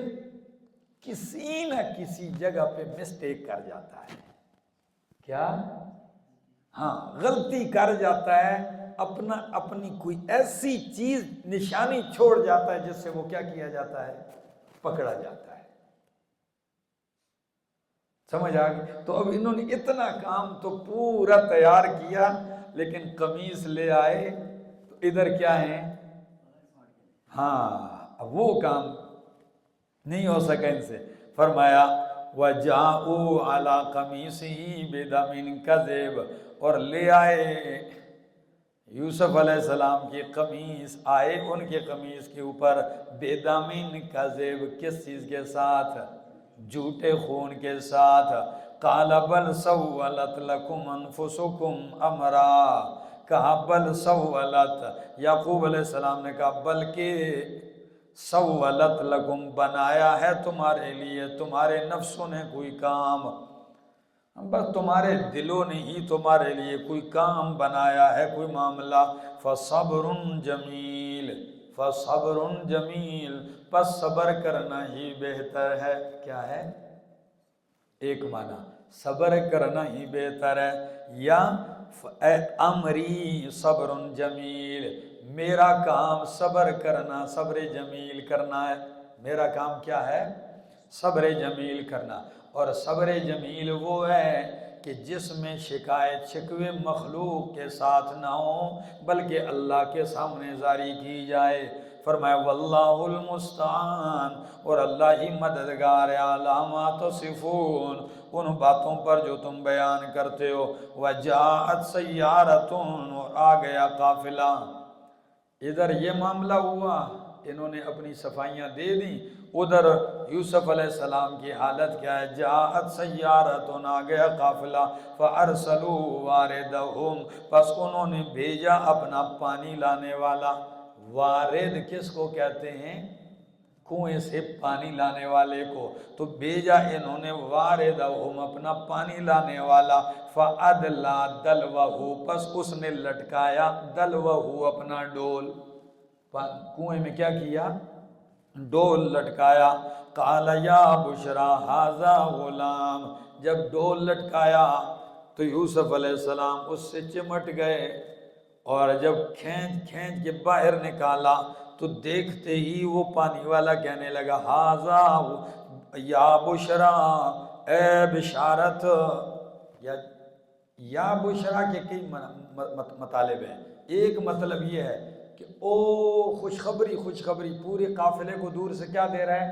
Speaker 1: کسی نہ کسی جگہ پہ مسٹیک کر جاتا ہے۔ کیا؟ ہاں، غلطی کر جاتا ہے، اپنی کوئی ایسی چیز نشانی چھوڑ جاتا ہے جس سے وہ کیا کیا جاتا ہے؟ پکڑا جاتا ہے۔ سمجھ آ گئی؟ تو اب انہوں نے اتنا کام تو پورا تیار کیا، لیکن قمیص لے آئے تو ادھر کیا ہے؟ ہاں، اب وہ کام نہیں ہو سکا ان سے۔ فرمایا وَجَاءُوا عَلَىٰ قَمِيصِهِ بِدَمٍ كَذِبٍ، اور لے آئے یوسف علیہ السلام کی قمیص، آئے ان کے قمیص کے اوپر بِدَمٍ كَذِبٍ، کس چیز کے ساتھ؟ جھوٹے خون کے ساتھ۔ قَالَ بَلْ سَوَّلَتْ لَكُمْ أَنفُسُكُمْ أَمْرًا، کہا بل سولت، یعقوب علیہ السلام نے کہا بلکہ سولت لکم، بنایا ہے تمہارے لیے تمہارے نفسوں نے کوئی کام، بس تمہارے دلوں نے ہی تمہارے لیے کوئی کام بنایا ہے، کوئی معاملہ۔ فصبر جمیل، فصبر جمیل، پس صبر کرنا ہی بہتر ہے۔ کیا ہے؟ ایک معنی صبر کرنا ہی بہتر ہے، یا امری صبر جمیل، میرا کام صبر کرنا، صبر جمیل کرنا ہے۔ میرا کام کیا ہے؟ صبر جمیل کرنا۔ اور صبر جمیل وہ ہے کہ جس میں شکایت شکوے مخلوق کے ساتھ نہ ہوں، بلکہ اللہ کے سامنے جاری کی جائے۔ فرمایا واللہ المستعان، اور اللہ ہی مددگار ہے، علی ما تصفون، ان باتوں پر جو تم بیان کرتے ہو۔ وجاءت سیارۃ، اور آ گیا قافلہ۔ ادھر یہ معاملہ ہوا، انہوں نے اپنی صفائیاں دے دیں، ادھر یوسف علیہ السلام کی حالت کیا ہے؟ جاءت سیارۃ، آ گیا قافلہ، فارسلوا واردہم، پس انہوں نے بھیجا اپنا پانی لانے والا۔ وارد کس کو کہتے ہیں؟ کنویں سے پانی لانے والے کو۔ تو بھیجا انہوں نے واردہم، اپنا پانی لانے والا، فادلا دلوہ، پس اس نے لٹکایا دلوہ، اپنا ڈول، کنویں میں کیا کیا؟ ڈول لٹکایا۔ قال یا بشرا ھذا غلام، جب ڈول لٹکایا تو یوسف علیہ السلام اس سے چمٹ گئے، اور جب کھینچ کھینچ کے باہر نکالا تو دیکھتے ہی وہ پانی والا کہنے لگا ہاذا یا بشرا، اے بشارت، یا بشرا کے کئی مطالب ہیں۔ ایک مطلب یہ ہے کہ او خوشخبری، خوشخبری، پورے قافلے کو دور سے کیا دے رہا ہے؟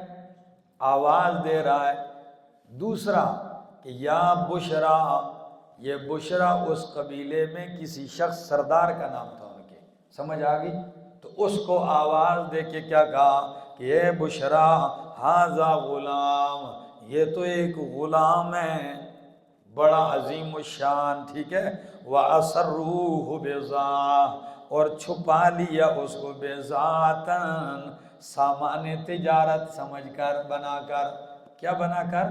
Speaker 1: آواز دے رہا ہے۔ دوسرا کہ یا بشرا، یہ بشرا اس قبیلے میں کسی شخص سردار کا نام تھا ان کے، سمجھ آ گئی؟ تو اس کو آواز دے کے کیا کہا کہ اے بشرا ہاذا غلام، یہ تو ایک غلام ہے بڑا عظیم الشان، ٹھیک ہے، وَأَسَرُّوهُ بِضَاعَةً، اور چھپا لیا اس کو بِضَاعَةً، سامان تجارت سمجھ کر، بنا کر، کیا بنا کر؟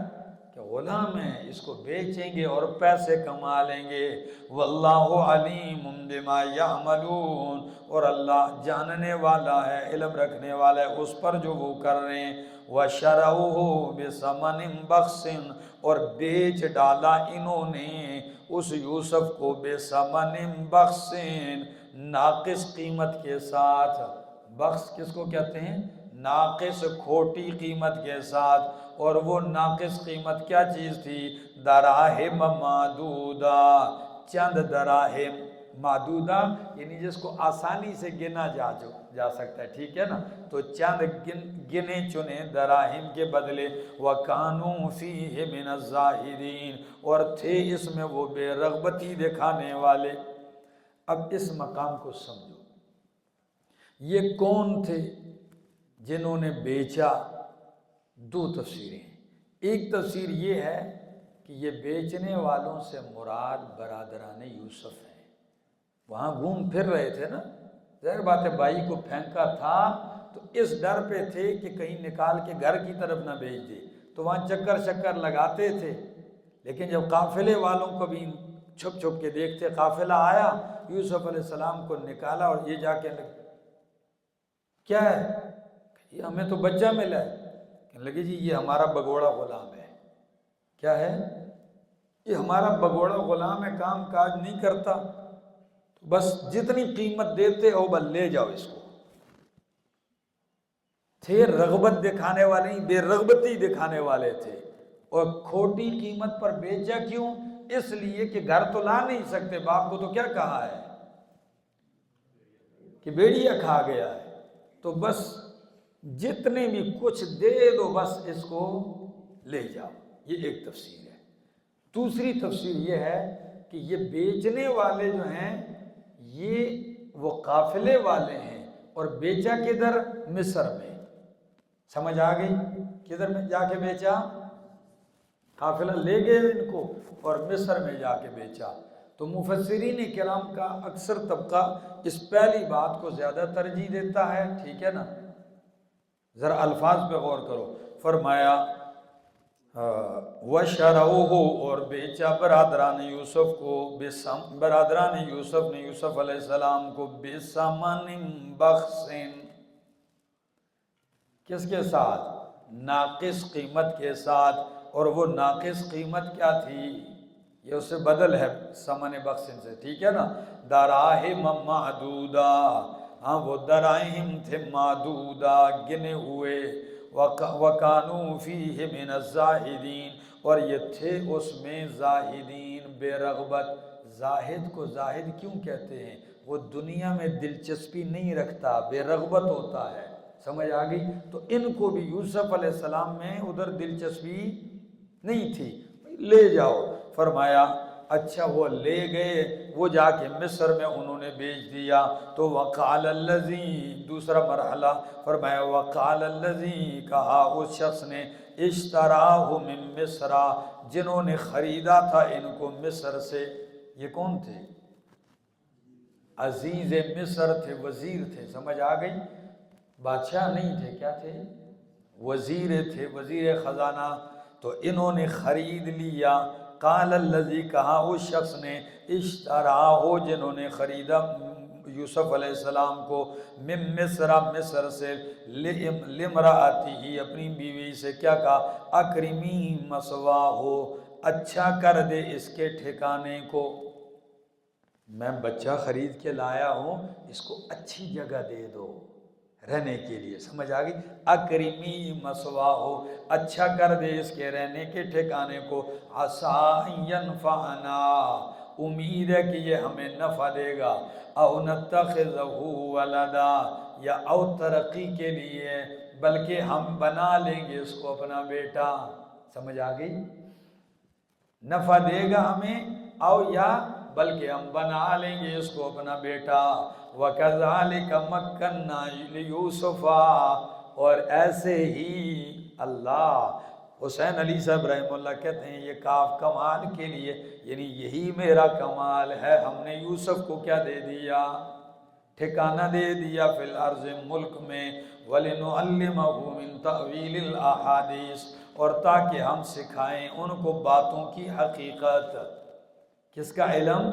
Speaker 1: کہ غلام ہے، اس کو بیچیں گے اور پیسے کما لیں گے۔ واللہ علیم بما یعملون، اور اللہ جاننے والا ہے، علم رکھنے والا ہے اس پر جو وہ کر رہے ہیں۔ وَشَرَوْهُ بِثَمَنٍ بَخْسٍ، اور بیچ ڈالا انہوں نے اس یوسف کو بِثَمَنٍ بَخْسٍ، ناقص قیمت کے ساتھ۔ بخس کس کو کہتے ہیں؟ ناقص، کھوٹی قیمت کے ساتھ۔ اور وہ ناقص قیمت کیا چیز تھی؟ دراہم معدودہ، چند دراہم معدودہ، یعنی جس کو آسانی سے گنا جا سکتا ہے، ٹھیک ہے نا، تو چند گنے چنے دراہم کے بدلے۔ وَكَانُوا فِيهِ مِنَ الزَّاهِدِينَ، اور تھے اس میں وہ بے رغبتی دکھانے والے۔ اب اس مقام کو سمجھو، یہ کون تھے جنہوں نے بیچا؟ دو تفسیریں ہیں۔ ایک تفسیر یہ ہے کہ یہ بیچنے والوں سے مراد برادران یوسف ہیں، وہاں گھوم پھر رہے تھے نا، ظاہر بات ہے بھائی کو پھینکا تھا تو اس ڈر پہ تھے کہ کہیں نکال کے گھر کی طرف نہ بھیج دے، تو وہاں چکر لگاتے تھے۔ لیکن جب قافلے والوں کو بھی چھپ چھپ کے دیکھتے، قافلہ آیا، یوسف علیہ السلام کو نکالا، اور یہ جا کے کیا ہے؟ یہ ہمیں تو بچہ ملا ہے، کہنے لگے جی یہ ہمارا بگوڑا غلام ہے۔ کیا ہے؟ یہ ہمارا بگوڑا غلام ہے، کام کاج نہیں کرتا، تو بس جتنی قیمت دیتے ہو بس لے جاؤ اس کو۔ تھے رغبت دکھانے والے، بے رغبتی دکھانے والے تھے، اور کھوٹی قیمت پر بیچا کیوں؟ اس لیے کہ گھر تو لا نہیں سکتے، باپ کو تو کیا کہا ہے کہ بیڑیا کھا گیا ہے، تو بس جتنے بھی کچھ دے دو بس اس کو لے جاؤ۔ یہ ایک تفسیر ہے۔ دوسری تفسیر یہ ہے کہ یہ بیچنے والے جو ہیں یہ وہ قافلے والے ہیں، اور بیچا کدھر؟ مصر میں۔ سمجھ آ گئی؟ کدھر میں جا کے بیچا؟ قافلہ لے گئے ان کو اور مصر میں جا کے بیچا۔ تو مفسرین کرام کا اکثر طبقہ اس پہلی بات کو زیادہ ترجیح دیتا ہے، ٹھیک ہے نا؟ ذرا الفاظ پہ غور کرو۔ فرمایا وَشَرَوْهُ، اور بیچا برادران یوسف کو، برادران یوسف نے یوسف علیہ السلام کو بِثَمَنٍ بَخْسٍ، کس کے ساتھ؟ ناقص قیمت کے ساتھ۔ اور وہ ناقص قیمت کیا تھی؟ یہ اس سے بدل ہے ثمن بخشن سے، ٹھیک ہے نا؟ دراہم معدودہ، ہاں وہ دراہم تھے معدودہ، گنے ہوئے۔ وَكَانُوا فِيهِ مِنَ الزَّاهِدِينَ، اور یہ تھے اس میں زاہدین، بے رغبت۔ زاہد کو زاہد کیوں کہتے ہیں؟ وہ دنیا میں دلچسپی نہیں رکھتا، بے رغبت ہوتا ہے۔ سمجھ آ گئی؟ تو ان کو بھی یوسف علیہ السلام میں ادھر دلچسپی نہیں تھی، لے جاؤ۔ فرمایا اچھا وہ لے گئے، وہ جا کے مصر میں انہوں نے بیچ دیا۔ تو وقال الذی، دوسرا مرحلہ، فرمایا وقال الذی، کہا اس شخص نے، اشتراہ من مصر، جنہوں نے خریدا تھا ان کو مصر سے۔ یہ کون تھے؟ عزیز مصر تھے، وزیر تھے، سمجھ آ گئی؟ بادشاہ نہیں تھے، کیا تھے؟ وزیر تھے، وزیر خزانہ۔ تو انہوں نے خرید لیا۔ قال الذی، کہا اس شخص نے، اشتراہ، جنہوں نے خریدا یوسف علیہ السلام کو، من مصر، مصر سے، لامرأتہ، اپنی بیوی سے، کیا کہا؟ اکرمی مثواہ، اچھا کر دے اس کے ٹھکانے کو. میں بچہ خرید کے لایا ہوں، اس کو اچھی جگہ دے دو رہنے کے لیے. سمجھ آ گئی؟ اکرمی مسوا ہو، اچھا کر دے اس کے رہنے کے ٹھکانے کو. عسیٰ ینفعنا، امید ہے کہ یہ ہمیں نفع دے گا. او نتخذہ ولدا، یا او ترقی کے لیے بلکہ ہم بنا لیں گے اس کو اپنا بیٹا. سمجھ آ گئی؟ نفع دے گا ہمیں، او یا بلکہ ہم بنا لیں گے اس کو اپنا بیٹا. وَكَذَلِكَ مَكَّنَّا لِيُوسُفَ، اور ایسے ہی اللہ. حسین علی صاحب رحمہ اللہ کہتے ہیں یہ کاف کمال کے لیے، یعنی یہی میرا کمال ہے، ہم نے یوسف کو کیا دے دیا؟ ٹھکانہ دے دیا فی الارض، ملک میں. وَلِنُعَلِّمَهُ مِن تَأْوِيلِ الْأَحَادِيثِ، اور تاکہ ہم سکھائیں ان کو باتوں کی حقیقت. کس کا علم؟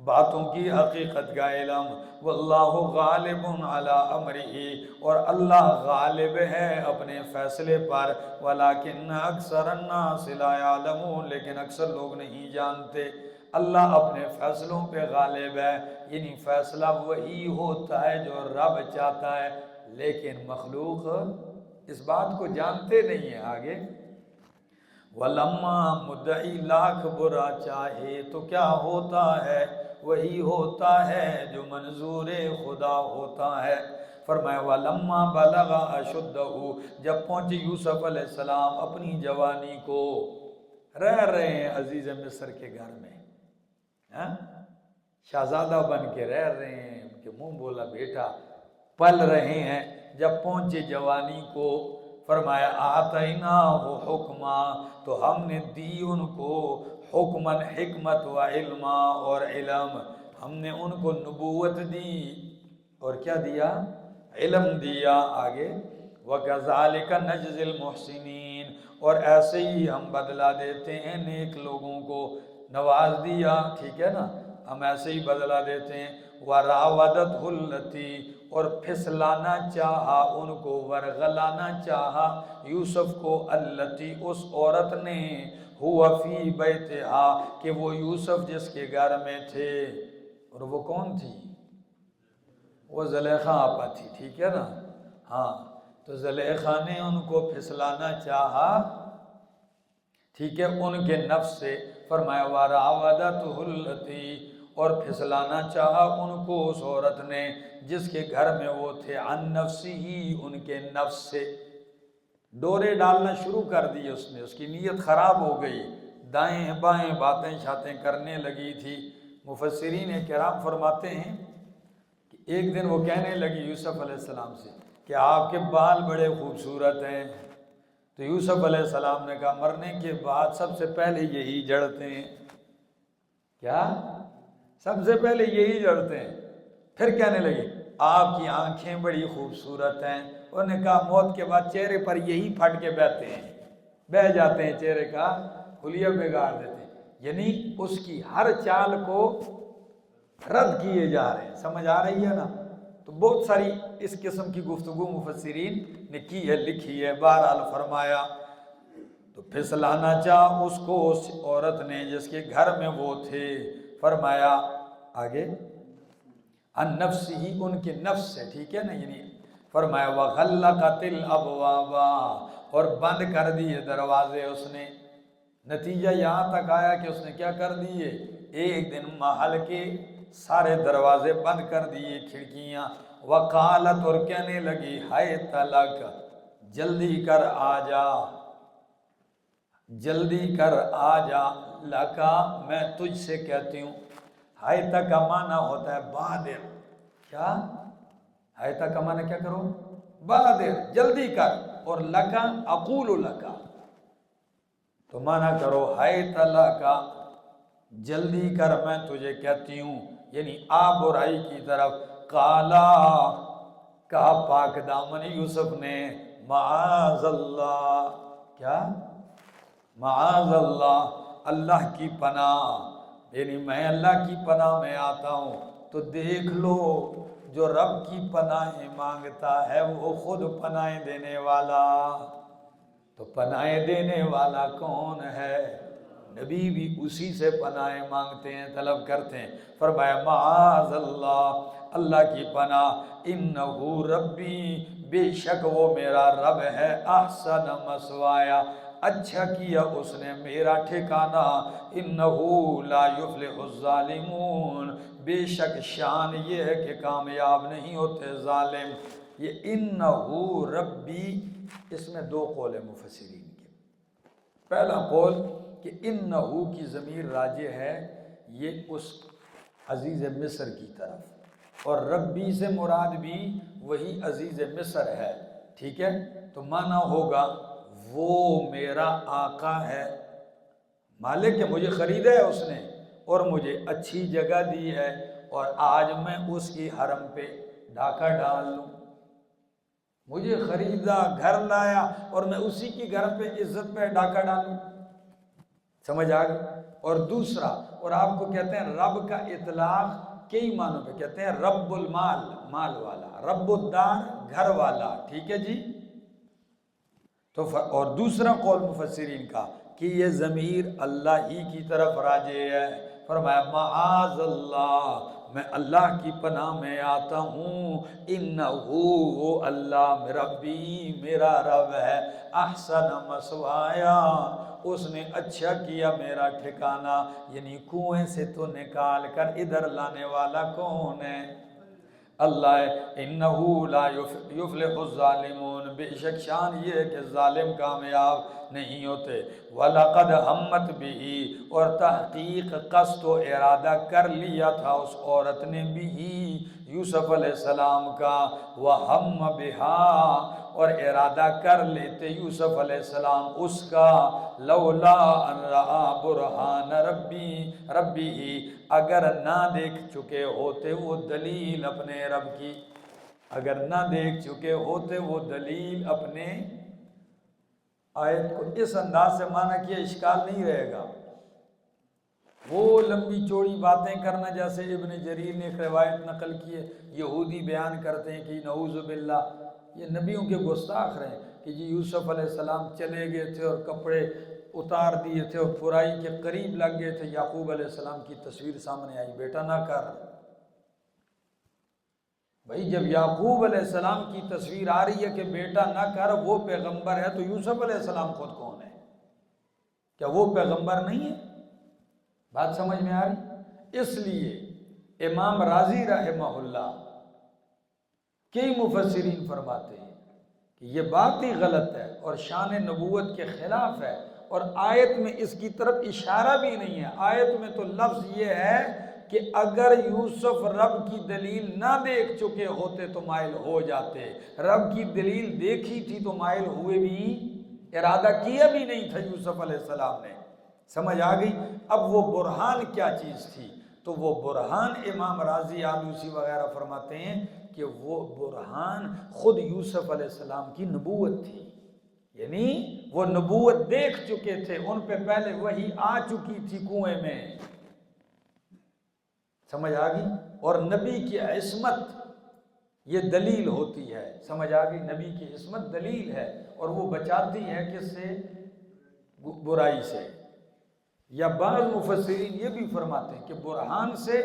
Speaker 1: باتوں کی حقیقت کا علم. واللہ غالب علی امرہ، اور اللہ غالب ہے اپنے فیصلے پر. ولکن اکثر الناس لا یعلمون، لیکن اکثر لوگ نہیں جانتے. اللہ اپنے فیصلوں پہ غالب ہے، یعنی فیصلہ وہی ہوتا ہے جو رب چاہتا ہے، لیکن مخلوق اس بات کو جانتے نہیں ہیں. آگے وَلَمَّا مُدَّعِی، لاکھ برا چاہے تو کیا ہوتا ہے؟ وہی ہوتا ہے جو منظور خدا ہوتا ہے. فرمایا وَلَمَّا بَلَغَ أَشُدَّهُ، جب پہنچے یوسف علیہ السلام اپنی جوانی کو. رہ رہے ہیں عزیز مصر کے گھر میں، شہزادہ بن کے رہ رہے ہیں، ان کے منہ بولا بیٹا پل رہے ہیں. جب پہنچے جوانی کو، فرمایا آتیناہ حکما، تو ہم نے دی ان کو حکمن، حکمت، و علما، اور علم. ہم نے ان کو نبوت دی اور کیا دیا؟ علم دیا. آگے وَكَذَلِكَ نَجْزِي الْمُحْسِنِينَ، اور ایسے ہی ہم بدلہ دیتے ہیں نیک لوگوں کو. نواز دیا، ٹھیک ہے نا، ہم ایسے ہی بدلہ دیتے ہیں. وَرَاوَدَتْهُ الَّتِي، اور پھسلانا چاہا ان کو، ورغلانا چاہا یوسف کو، الَّتِي، اس عورت نے، هُوَ فِي بَيْتِهَا، کہ وہ یوسف جس کے گھر میں تھے. اور وہ کون تھی؟ وہ زلیخا آپا تھی، ٹھیک ہے نا. ہاں، تو زلیخا نے ان کو پھسلانا چاہا، ٹھیک ہے، ان کے نفس سے. فرمایا وَرَاوَدَتْهُ الَّتِي، اور پھسلانا چاہا ان کو اس عورت نے جس کے گھر میں وہ تھے، عن نفسہ، ان کے نفس سے. ڈورے ڈالنا شروع کر دی اس نے، اس کی نیت خراب ہو گئی، دائیں بائیں باتیں شاتیں کرنے لگی تھی. مفسرین کرام فرماتے ہیں کہ ایک دن وہ کہنے لگی یوسف علیہ السلام سے کہ آپ کے بال بڑے خوبصورت ہیں. تو یوسف علیہ السلام نے کہا مرنے کے بعد سب سے پہلے یہی جڑتے ہیں. کیا؟ سب سے پہلے یہی جڑتے ہیں. پھر کہنے لگی آپ کی آنکھیں بڑی خوبصورت ہیں. انہوں نے کہا موت کے بعد چہرے پر یہی پھٹ کے بہتے ہیں، بہ جاتے ہیں، چہرے کا حلیہ بگاڑ دیتے ہیں. یعنی اس کی ہر چال کو رد کیے جا رہے ہیں. سمجھ آ رہی ہے نا؟ تو بہت ساری اس قسم کی گفتگو مفسرین نے کی ہے، لکھی ہے. بہرحال فرمایا تو پھسلانا چاہ اس کو اس عورت نے جس کے گھر میں وہ تھے. فرمایا آگے ان نفس ہی، ان کے نفس سے، ٹھیک ہے نا. یعنی فرمایا وغلقت الابواب، اور بند کر دیے دروازے اس نے. نتیجہ یہاں تک آیا کہ اس نے کیا کر دیے؟ ایک دن محل کے سارے دروازے بند کر دیے، کھڑکیاں. وقالت، اور کہنے لگی حیت لک، جلدی کر آ جا، جلدی کر آ جا. لکا، میں تجھ سے کہتی ہوں. حیتا کا معنی ہوتا ہے بادر. کیا؟ حیتا کا معنی کیا کرو؟ بادر، جلدی کر. اور لکا، اقول لکا، تو معنی کرو حیتا لکا، جلدی کر میں تجھے کہتی ہوں، یعنی آ برائی کی طرف. قالا، کہا پاک دامن یوسف نے، معاذ اللہ. کیا؟ معاذ اللہ، اللہ کی پناہ، یعنی میں اللہ کی پناہ میں آتا ہوں. تو دیکھ لو جو رب کی پناہیں مانگتا ہے وہ خود پناہیں دینے والا. تو پناہیں دینے والا کون ہے؟ نبی بھی اسی سے پناہ مانگتے ہیں، طلب کرتے ہیں۔ فرمایا معاذ اللہ، اللہ کی پناہ، انہو ربی، بے شک وہ میرا رب ہے، احسن مثوایا، اچھا کیا اس نے میرا ٹھکانہ، انہو لا یفلح الظالمون، بے شک شان یہ ہے کہ کامیاب نہیں ہوتے ظالم۔ یہ انہو ربی، اس میں دو قول ہیں مفسرین کے۔ پہلا قول کہ انہو کی ضمیر راجع ہے یہ اس عزیز مصر کی طرف، اور ربی سے مراد بھی وہی عزیز مصر ہے، ٹھیک ہے؟ تو معنی ہوگا وہ میرا آقا ہے، مالک ہے، مجھے خریدا ہے اس نے اور مجھے اچھی جگہ دی ہے، اور آج میں اس کی حرم پہ ڈاکہ ڈال لوں۔ مجھے خریدا، گھر لایا، اور میں اسی کی گھر پہ عزت پہ ڈاکہ ڈالوں۔ سمجھ آ گئی؟ اور دوسرا، اور آپ کو کہتے ہیں رب کا اطلاق کئی معنوں پہ کہتے ہیں، رب المال، مال والا، رب الدار، گھر والا، ٹھیک ہے جی؟ تو اور دوسرا قول مفسرین کا کہ یہ ضمیر اللہ ہی کی طرف راجع ہے۔ فرمایا معاذ اللہ، میں اللہ کی پناہ میں آتا ہوں، انہو وہ اللہ ربی میرا رب ہے، احسن مثوایا، اس نے اچھا کیا میرا ٹھکانہ، یعنی کنویں سے تو نکال کر ادھر لانے والا کون ہے؟ اللہ ہے۔ انہو لا یفلح الظالمون، بے شک شان یہ ہے کہ ظالم کامیاب نہیں ہوتے۔ وَلَقَدْ ہَمَّتْ بِهِ، اور تحقیق قصد و ارادہ کر لیا تھا اس عورت نے بھی یوسف علیہ السلام کا، وَهَمَّ بِهَا، اور ارادہ کر لیتے یوسف علیہ السلام اس کا، لولا ان رآ برہان ربی، اگر نہ دیکھ چکے ہوتے وہ دلیل اپنے رب کی، اگر نہ دیکھ چکے ہوتے وہ دلیل اپنے۔ آیت کو اس انداز سے معنی کیا اشکال نہیں رہے گا، وہ لمبی چوڑی باتیں کرنا جیسے ابن جریر نے ایک روایت نقل کی ہے، یہودی بیان کرتے ہیں کہ نعوذ باللہ یہ نبیوں کے گستاخ رہے کہ جی یوسف علیہ السلام چلے گئے تھے اور کپڑے اتار دیے تھے اور برائی کے قریب لگ گئے تھے، یعقوب علیہ السلام کی تصویر سامنے آئی، بیٹا نہ کر۔ بھائی جب یعقوب علیہ السلام کی تصویر آ رہی ہے کہ بیٹا نہ کر، وہ پیغمبر ہے، تو یوسف علیہ السلام خود کون ہے؟ کیا وہ پیغمبر نہیں ہے؟ بات سمجھ میں آ رہی؟ اس لیے امام راضی رحمہ اللہ کئی مفسرین فرماتے ہیں کہ یہ بات ہی غلط ہے اور شان نبوت کے خلاف ہے، اور آیت میں اس کی طرف اشارہ بھی نہیں ہے۔ آیت میں تو لفظ یہ ہے کہ اگر یوسف رب کی دلیل نہ دیکھ چکے ہوتے تو مائل ہو جاتے، رب کی دلیل دیکھی تھی تو مائل ہوئے بھی، ارادہ کیا بھی نہیں تھا یوسف علیہ السلام نے۔ سمجھ آ گئی؟ اب وہ برہان کیا چیز تھی؟ تو وہ برہان امام راضی آلوسی وغیرہ فرماتے ہیں کہ وہ برہان خود یوسف علیہ السلام کی نبوت تھی، یعنی وہ نبوت دیکھ چکے تھے، ان پہ پہلے وحی آ چکی تھی کنویں میں۔ سمجھ آ گئی؟ اور نبی کی عصمت یہ دلیل ہوتی ہے، سمجھ آ گئی؟ نبی کی عصمت دلیل ہے اور وہ بچاتی ہے کس سے؟ برائی سے۔ یا بعض مفسرین یہ بھی فرماتے ہیں کہ برہان سے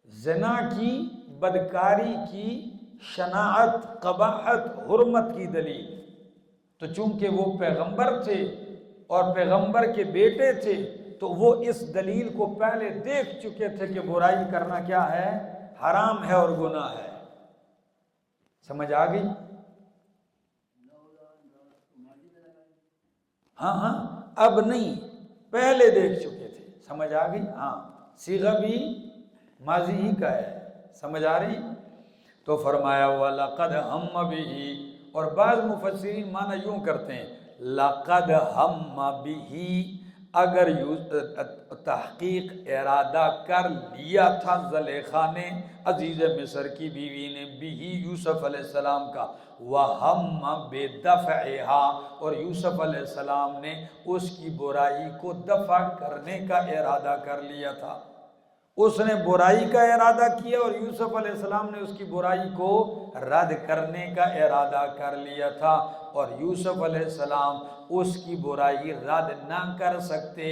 Speaker 1: زنا کی، بدکاری کی شناعت، قباحت، حرمت کی دلیل، تو چونکہ وہ پیغمبر تھے اور پیغمبر کے بیٹے تھے تو وہ اس دلیل کو پہلے دیکھ چکے تھے کہ برائی کرنا کیا ہے؟ حرام ہے اور گناہ ہے۔ سمجھ آ گئی؟ ہاں اب نہیں، پہلے دیکھ چکے تھے۔ سمجھ آ گئی؟ ہاں، صیغہ بھی ماضی ہی کا ہے۔ سمجھ آ رہی؟ تو فرمایا وَلَقَدْ ہَمَّ بِهِ، اور بعض مفسرین معنی یوں کرتے ہیں لَقَدْ ہَمَّ بِهِ، اگر تحقیق ارادہ کر لیا تھا زلیخا نے، عزیز مصر کی بیوی نے، بھی یوسف علیہ السلام کا، وَهَمَّ بِدَفْعِهَا، اور یوسف علیہ السلام نے اس کی برائی کو دفع کرنے کا ارادہ کر لیا تھا۔ اس نے برائی کا ارادہ کیا اور یوسف علیہ السلام نے اس کی برائی کو رد کرنے کا ارادہ کر لیا تھا، اور یوسف علیہ السلام اس کی برائی رد نہ کر سکتے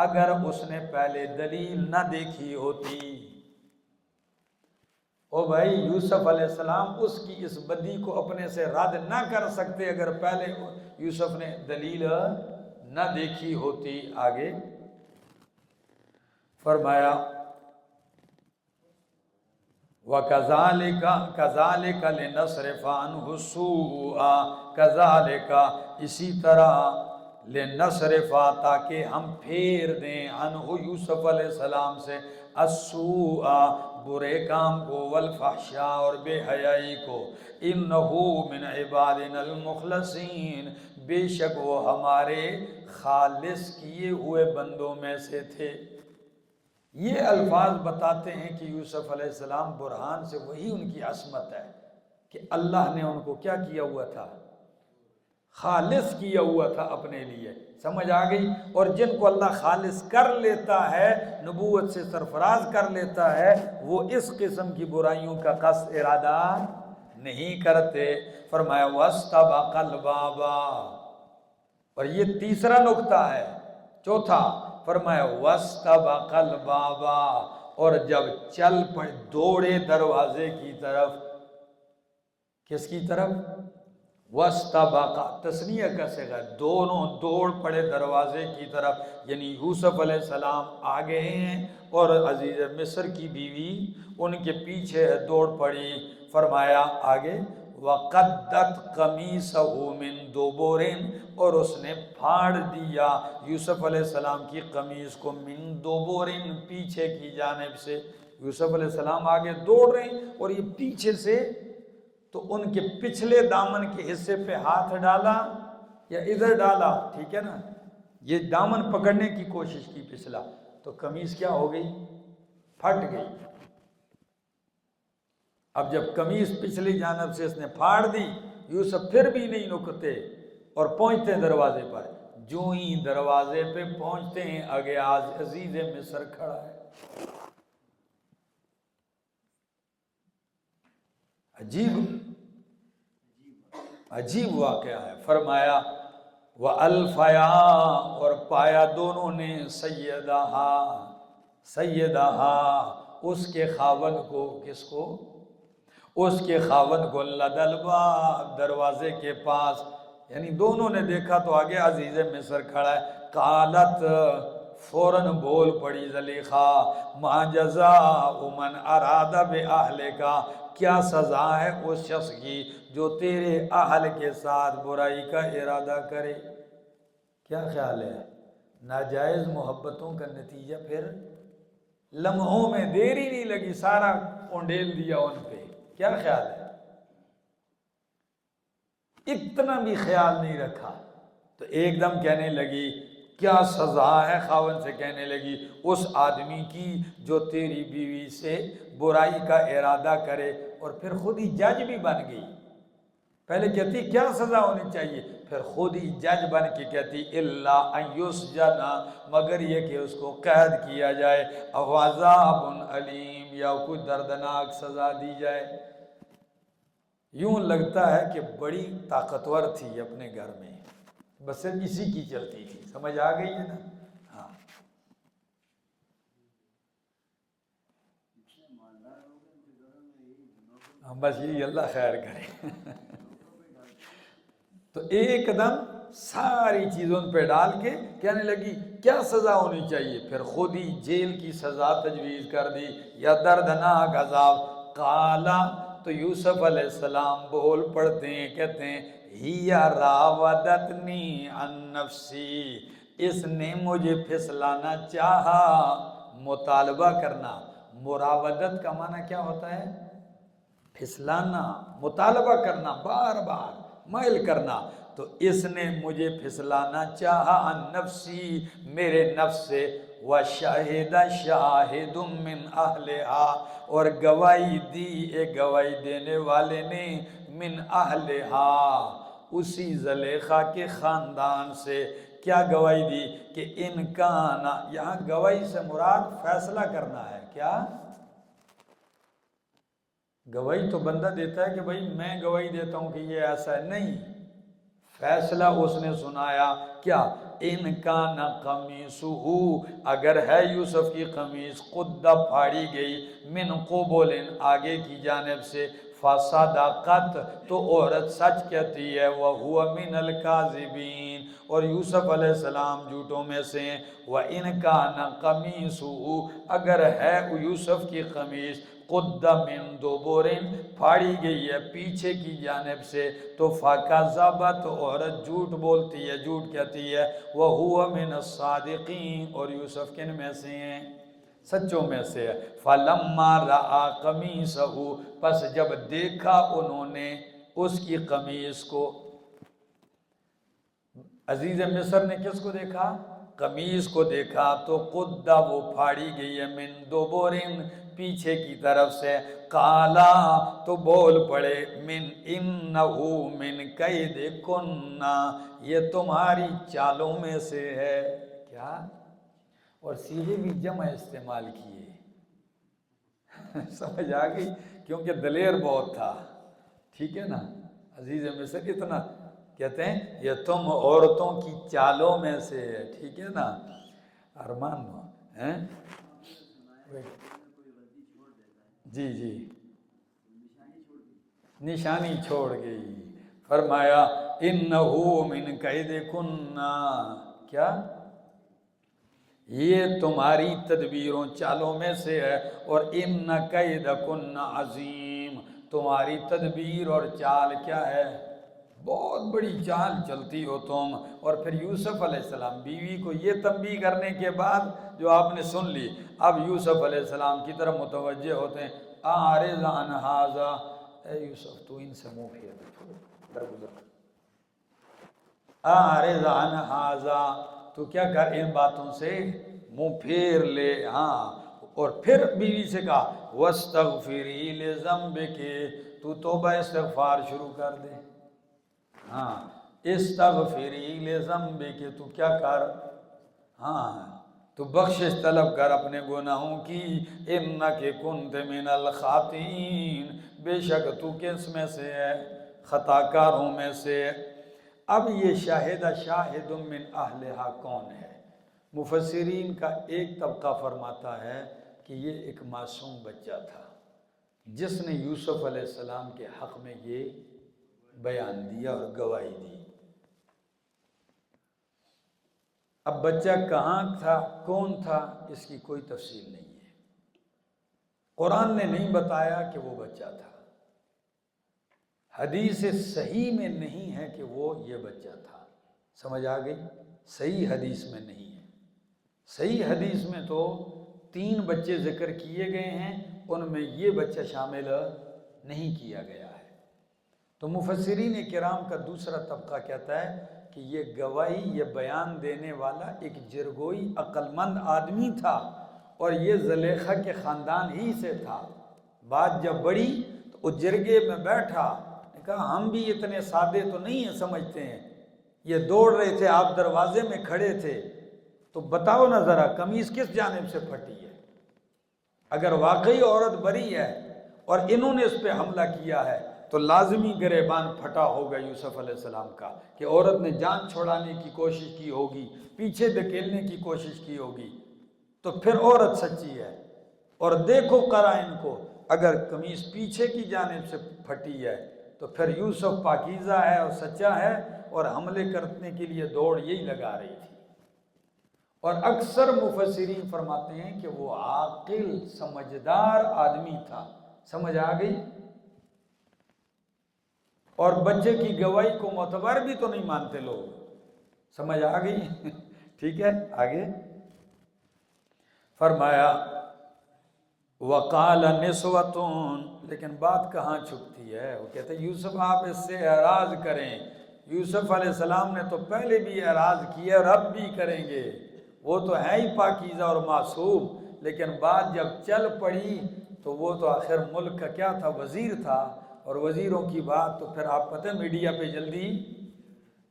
Speaker 1: اگر اس نے پہلے دلیل نہ دیکھی ہوتی۔ او بھائی، یوسف علیہ السلام اس کی اس بدی کو اپنے سے رد نہ کر سکتے اگر پہلے یوسف نے دلیل نہ دیکھی ہوتی۔ آگے فرمایا وَكَذَلِكَ لِنَصْرِفَ عَنْهُ السُّوءَ، كَذَلِكَ اسی طرح، لِنَصْرِفَ تاکہ ہم پھیر دیں، عنہ یوسف علیہ السلام سے، السوء برے کام کو، والفحشاء اور بے حیائی کو، انہو من عبادنا المخلصین بے شک وہ ہمارے خالص کیے ہوئے بندوں میں سے تھے۔ یہ الفاظ بتاتے ہیں کہ یوسف علیہ السلام برہان سے وہی ان کی عصمت ہے کہ اللہ نے ان کو کیا کیا ہوا تھا، خالص کیا ہوا تھا اپنے لیے۔ سمجھ آ گئی؟ اور جن کو اللہ خالص کر لیتا ہے، نبوت سے سرفراز کر لیتا ہے، وہ اس قسم کی برائیوں کا قصد ارادہ نہیں کرتے۔ فرمایا وَاسْتَبَقَ الْبَابَ، اور یہ تیسرا نکتہ ہے۔ چوتھا فرمایا وَاسْتَبَقَ الْبَابَ، اور جب چل پڑے، دوڑے دروازے کی طرف۔ کس کی طرف؟ وَاسْتَبَقَ تثنیہ کا صیغہ ہے، دونوں دوڑ پڑے دروازے کی طرف، یعنی یوسف علیہ السلام آگے ہیں اور عزیز مصر کی بیوی ان کے پیچھے دوڑ پڑی۔ فرمایا آگے وَقَدَّتْ قَمِيصَهُ مِن دُبُرٍ، اور اس نے پھاڑ دیا یوسف علیہ السلام کی قمیص کو، من دبرٍ پیچھے کی جانب سے۔ یوسف علیہ السلام آگے دوڑ رہے ہیں اور یہ پیچھے سے، تو ان کے پچھلے دامن کے حصے پہ ہاتھ ڈالا یا ادھر ڈالا، ٹھیک ہے نا، یہ دامن پکڑنے کی کوشش کی پچھلا، تو قمیص کیا ہو گئی؟ پھٹ گئی۔ اب جب قمیص پچھلی جانب سے اس نے پھاڑ دی، یوسف پھر بھی نہیں رکتے اور پہنچتے ہیں دروازے پر۔ جو ہی دروازے پہ پہنچتے ہیں، آگے عزیز مصر کھڑا ہے۔ عجیب واقعہ ہے۔ فرمایا وَأَلْفَيَا، اور پایا دونوں نے، سیدہا اس کے خاوند کو، کس کو؟ اس کے خاوند کو، لدى الباب دروازے کے پاس، یعنی دونوں نے دیکھا تو آگے عزیز مصر کھڑا ہے۔ قالت فوراً بول پڑی زلیخا، ما جزاء من اراد بأہلک، کیا سزا ہے اس شخص کی جو تیرے اہل کے ساتھ برائی کا ارادہ کرے؟ کیا خیال ہے؟ ناجائز محبتوں کا نتیجہ پھر لمحوں میں، دیری نہیں لگی، سارا اونڈیل دیا ان پہ۔ کیا خیال ہے؟ اتنا بھی خیال نہیں رکھا، تو ایک دم کہنے لگی کیا سزا ہے، خاوند سے کہنے لگی اس آدمی کی جو تیری بیوی سے برائی کا ارادہ کرے، اور پھر خود ہی جج بھی بن گئی۔ پہلے کہتی کیا سزا ہونی چاہیے، پھر خود ہی جج بن کے کہتی الا ان یسجن، مگر یہ کہ اس کو قید کیا جائے، او عذاب علیم، یا کوئی دردناک سزا دی جائے۔ یوں لگتا ہے کہ بڑی طاقتور تھی اپنے گھر میں، بس صرف اسی کی چلتی تھی۔ سمجھ آ گئی ہے نا؟ ہاں بس یہی اللہ خیر کرے۔ تو ایک دم ساری چیزوں پہ ڈال کے کہنے لگی کیا سزا ہونی چاہیے، پھر خود ہی جیل کی سزا تجویز کر دی یا دردناک عذاب۔ قالا، تو یوسف علیہ السلام بول پڑتے ہیں، کہتے ہیں ہی راودتنی عن نفسی، اس نے مجھے پھسلانا چاہا۔ مطالبہ کرنا، مراودت کا معنی کیا ہوتا ہے؟ پھسلانا، مطالبہ کرنا، بار بار مائل کرنا۔ تو اس نے مجھے پھسلانا چاہا، عن نفسی، میرے نفس سے، وشہد شاہد من اہلہا، اور گواہی دی ایک گواہی دینے والے نے، من اہلہا، اسی زلیخا کے خاندان سے۔ کیا گواہی دی؟ کہ ان کان، یہاں گواہی سے مراد فیصلہ کرنا ہے۔ کیا گواہی تو بندہ دیتا ہے کہ بھائی میں گواہی دیتا ہوں کہ یہ ایسا ہے، نہیں، فیصلہ اس نے سنایا کیا، ان کا نہ قمیصہ، اگر ہے یوسف کی قمیص قد پھاڑی گئی، من قبل آگے کی جانب سے، فصدقت تو عورت سچ کہتی ہے، وہو من الکاذبین اور یوسف علیہ السلام جھوٹوں میں سے ہیں، وَإِنْ كَانَ قَمِيصُهُ اگر ہے یوسف کی قمیص قد من دبر پھاڑی گئی ہے پیچھے کی جانب سے، تو فَكَذَبَتْ عورت جھوٹ بولتی ہے، جھوٹ کہتی ہے، وَهُوَ مِنَ الصَّادِقِينَ اور یوسف کن میں سے ہیں، سچوں میں سے ہے۔ فَلَمَّا رَأَى قَمِيصَهُ پس جب دیکھا انہوں نے اس کی قمیص کو، عزیز مصر نے کس کو دیکھا؟ قمیص کو دیکھا، تو قدہ وہ پھاڑی گئی ہے، من دبرن پیچھے کی طرف سے، قالا تو بول پڑے، من انہو من کیدکن یہ تمہاری چالوں میں سے ہے، کیا؟ اور صیغے بھی جمع استعمال کیے سمجھ آ گئی، کیونکہ دلیر بہت تھا، ٹھیک ہے نا، عزیز مصر اتنا کہتے ہیں یہ تم عورتوں کی چالوں میں سے ہے، ٹھیک ہے نا ارمان ہیں؟ جی جی نشانی چھوڑ گئی، فرمایا انہو من کیدکن کیا، یہ تمہاری تدبیروں چالوں میں سے ہے، اور ان کیدکن عظیم تمہاری تدبیر اور چال کیا ہے، بہت بڑی چال چلتی ہو تم۔ اور پھر یوسف علیہ السلام بیوی کو یہ تنبیہ کرنے کے بعد جو آپ نے سن لی، اب یوسف علیہ السلام کی طرف متوجہ ہوتے ہیں، اعرض عن ھذا، اے یوسف تو ان سے منہ پھیر دے، درگزر اعرض عن ھذا، تو کیا کر ان باتوں سے منہ پھیر لے، ہاں۔ اور پھر بیوی سے کہا وَاسْتَغْفِرِي لِذَنبِكِ، تو توبہ استغفار شروع کر دے، ہاں، استغفری لذنبک، تو کیا کر، ہاں تو بخشش طلب کر اپنے گناہوں کی، انک کنت من الخاطئین، بے شک تو کس میں سے ہے، خطا کاروں میں سے۔ اب یہ شاہد من اہلہا کون ہے؟ مفسرین کا ایک طبقہ فرماتا ہے کہ یہ ایک معصوم بچہ تھا جس نے یوسف علیہ السلام کے حق میں یہ بیان دیا اور گواہی دی۔ اب بچہ کہاں تھا، کون تھا، اس کی کوئی تفصیل نہیں ہے، قرآن نے نہیں بتایا کہ وہ بچہ تھا، حدیث صحیح میں نہیں ہے کہ وہ یہ بچہ تھا، سمجھ آ گئی، صحیح حدیث میں نہیں ہے، صحیح حدیث میں تو 3 بچے ذکر کیے گئے ہیں، ان میں یہ بچہ شامل نہیں کیا گیا ہے۔ تو مفسرین کرام کا دوسرا طبقہ کہتا ہے کہ یہ گواہی، یہ بیان دینے والا ایک جرگوئی عقل مند آدمی تھا، اور یہ زلیخا کے خاندان ہی سے تھا۔ بات جب بڑی تو وہ جرگے میں بیٹھا، نے کہا ہم بھی اتنے سادے تو نہیں ہیں، سمجھتے ہیں، یہ دوڑ رہے تھے، آپ دروازے میں کھڑے تھے، تو بتاؤ نا ذرا قمیص کس جانب سے پھٹی ہے؟ اگر واقعی عورت بری ہے اور انہوں نے اس پہ حملہ کیا ہے تو لازمی گریبان پھٹا ہوگا یوسف علیہ السلام کا، کہ عورت نے جان چھوڑانے کی کوشش کی ہوگی، پیچھے دھکیلنے کی کوشش کی ہوگی، تو پھر عورت سچی ہے۔ اور دیکھو قرائن کو، اگر قمیص پیچھے کی جانب سے پھٹی ہے تو پھر یوسف پاکیزہ ہے اور سچا ہے، اور حملے کرنے کے لیے دوڑ یہی لگا رہی تھی۔ اور اکثر مفسرین فرماتے ہیں کہ وہ عاقل سمجھدار آدمی تھا، سمجھ آ گئی، اور بچے کی گواہی کو معتبر بھی تو نہیں مانتے لوگ، سمجھ آ گئی ٹھیک ہے، آگے فرمایا وقال نسوتون، لیکن بات کہاں چھپتی ہے، وہ کہتے ہیں یوسف آپ اس سے اعراض کریں، یوسف علیہ السلام نے تو پہلے بھی اعراض کیا اور اب بھی کریں گے، وہ تو ہے ہی پاکیزہ اور معصوم، لیکن بات جب چل پڑی تو وہ تو آخر ملک کا کیا تھا، وزیر تھا، اور وزیروں کی بات تو پھر آپ پتہ میڈیا پہ جلدی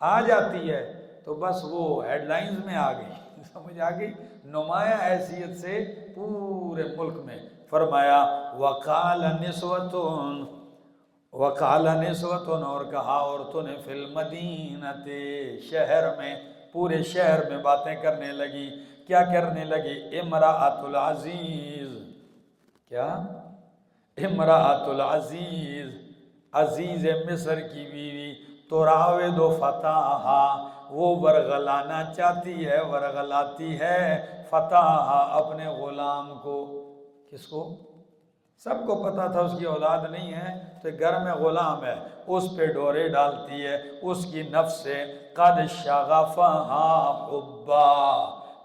Speaker 1: آ جاتی ہے، تو بس وہ ہیڈ لائنز میں آ گئی سمجھ آ گئی، نمایاں حیثیت سے پورے ملک میں۔ فرمایا وقال نسوتون، وقال نسوتن، اور کہا عورتوں نے، فی المدینۃ، شہر میں، پورے شہر میں باتیں کرنے لگی. کیا کرنے لگی؟ امرأۃ العزیز. کیا؟ امرأۃ العزیز، عزیز مصر کی بیوی، تراود فتاہا، وہ ورغلانا چاہتی ہے، ورغلاتی ہے، فتاہا، اپنے غلام کو. کس کو؟ سب کو پتا تھا اس کی اولاد نہیں ہے تو گھر میں غلام ہے، اس پہ ڈورے ڈالتی ہے، اس کی نفس سے. قد شغفہا حبا،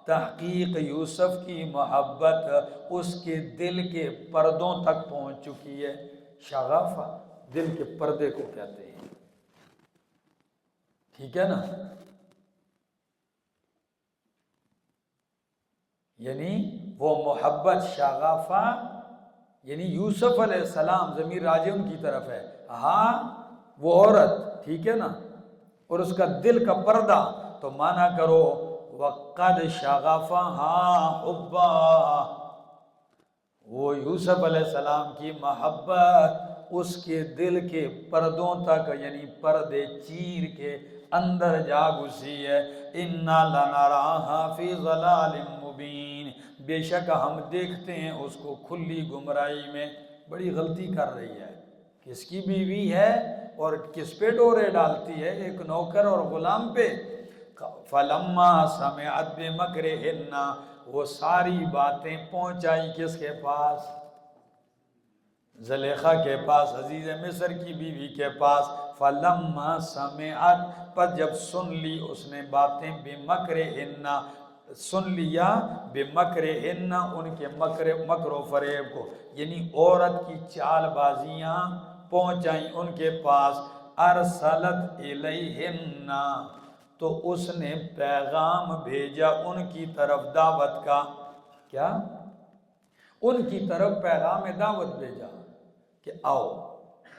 Speaker 1: تحقیق یوسف کی محبت اس کے دل کے پردوں تک پہنچ چکی ہے. شغف دل کے پردے کو کہتے ہیں، ٹھیک ہے نا؟ یعنی وہ محبت شغفہ، یعنی یوسف علیہ السلام، ضمیر راجع ان کی طرف ہے. ہاں وہ عورت، ٹھیک ہے نا، اور اس کا دل کا پردہ، تو مانا کرو وَقَدْ شَغَفَهَا حُبًّا، وہ یوسف علیہ السلام کی محبت اس کے دل کے پردوں تک، یعنی پردے چیر کے اندر جا گھسی ہے. اِنَّا لَنَرَاهَا فِي ضَلَالٍ مُبِينٍ، بے شک ہم دیکھتے ہیں اس کو کھلی گمراہی میں. بڑی غلطی کر رہی ہے، کس کی بیوی ہے اور کس پہ ڈورے ڈالتی ہے؟ ایک نوکر اور غلام پہ. فَلَمَّا سَمِعَتْ بِمَكْرِهِنَّ، وہ ساری باتیں پہنچائی کس کے پاس؟ زلیخا کے پاس، عزیز مصر کی بیوی کے پاس. فَلَمَّا سَمِعَتْ، پر جب سن لی اس نے باتیں، بِمَكْرِهِنَّ، سن لیا، بِمَكْرِهِنَّ، ان کے مکر و فریب کو، یعنی عورت کی چال بازیاں پہنچائیں ان کے پاس. ارسلت الیہن، تو اس نے پیغام بھیجا ان کی طرف دعوت کا. کیا؟ ان کی طرف پیغام دعوت بھیجا کہ آؤ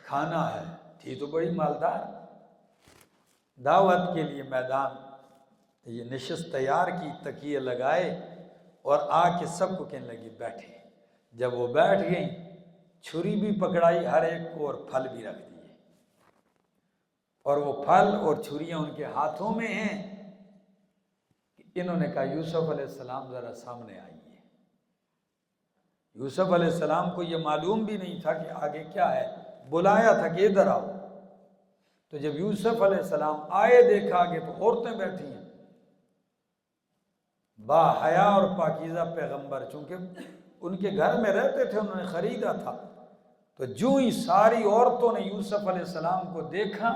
Speaker 1: کھانا ہے. تھی تو بڑی مالدار، دعوت کے لیے میدان، یہ نشست تیار کی، تکیے لگائے، اور آ کے سب کو کہنے لگی بیٹھے. جب وہ بیٹھ گئیں، چھری بھی پکڑائی ہر ایک کو، اور پھل بھی رکھ دیے، اور وہ پھل اور چھریاں ان کے ہاتھوں میں ہیں. انہوں نے کہا یوسف علیہ السلام ذرا سامنے آئیے. یوسف علیہ السلام کو یہ معلوم بھی نہیں تھا کہ آگے کیا ہے، بلایا تھا کہ ادھر آؤ. تو جب یوسف علیہ السلام آئے، دیکھا آگے تو عورتیں بیٹھی ہیں. با حیا اور پاکیزہ پیغمبر، چونکہ ان کے گھر میں رہتے تھے، انہوں نے خریدا تھا. تو جو ہی ساری عورتوں نے یوسف علیہ السلام کو دیکھا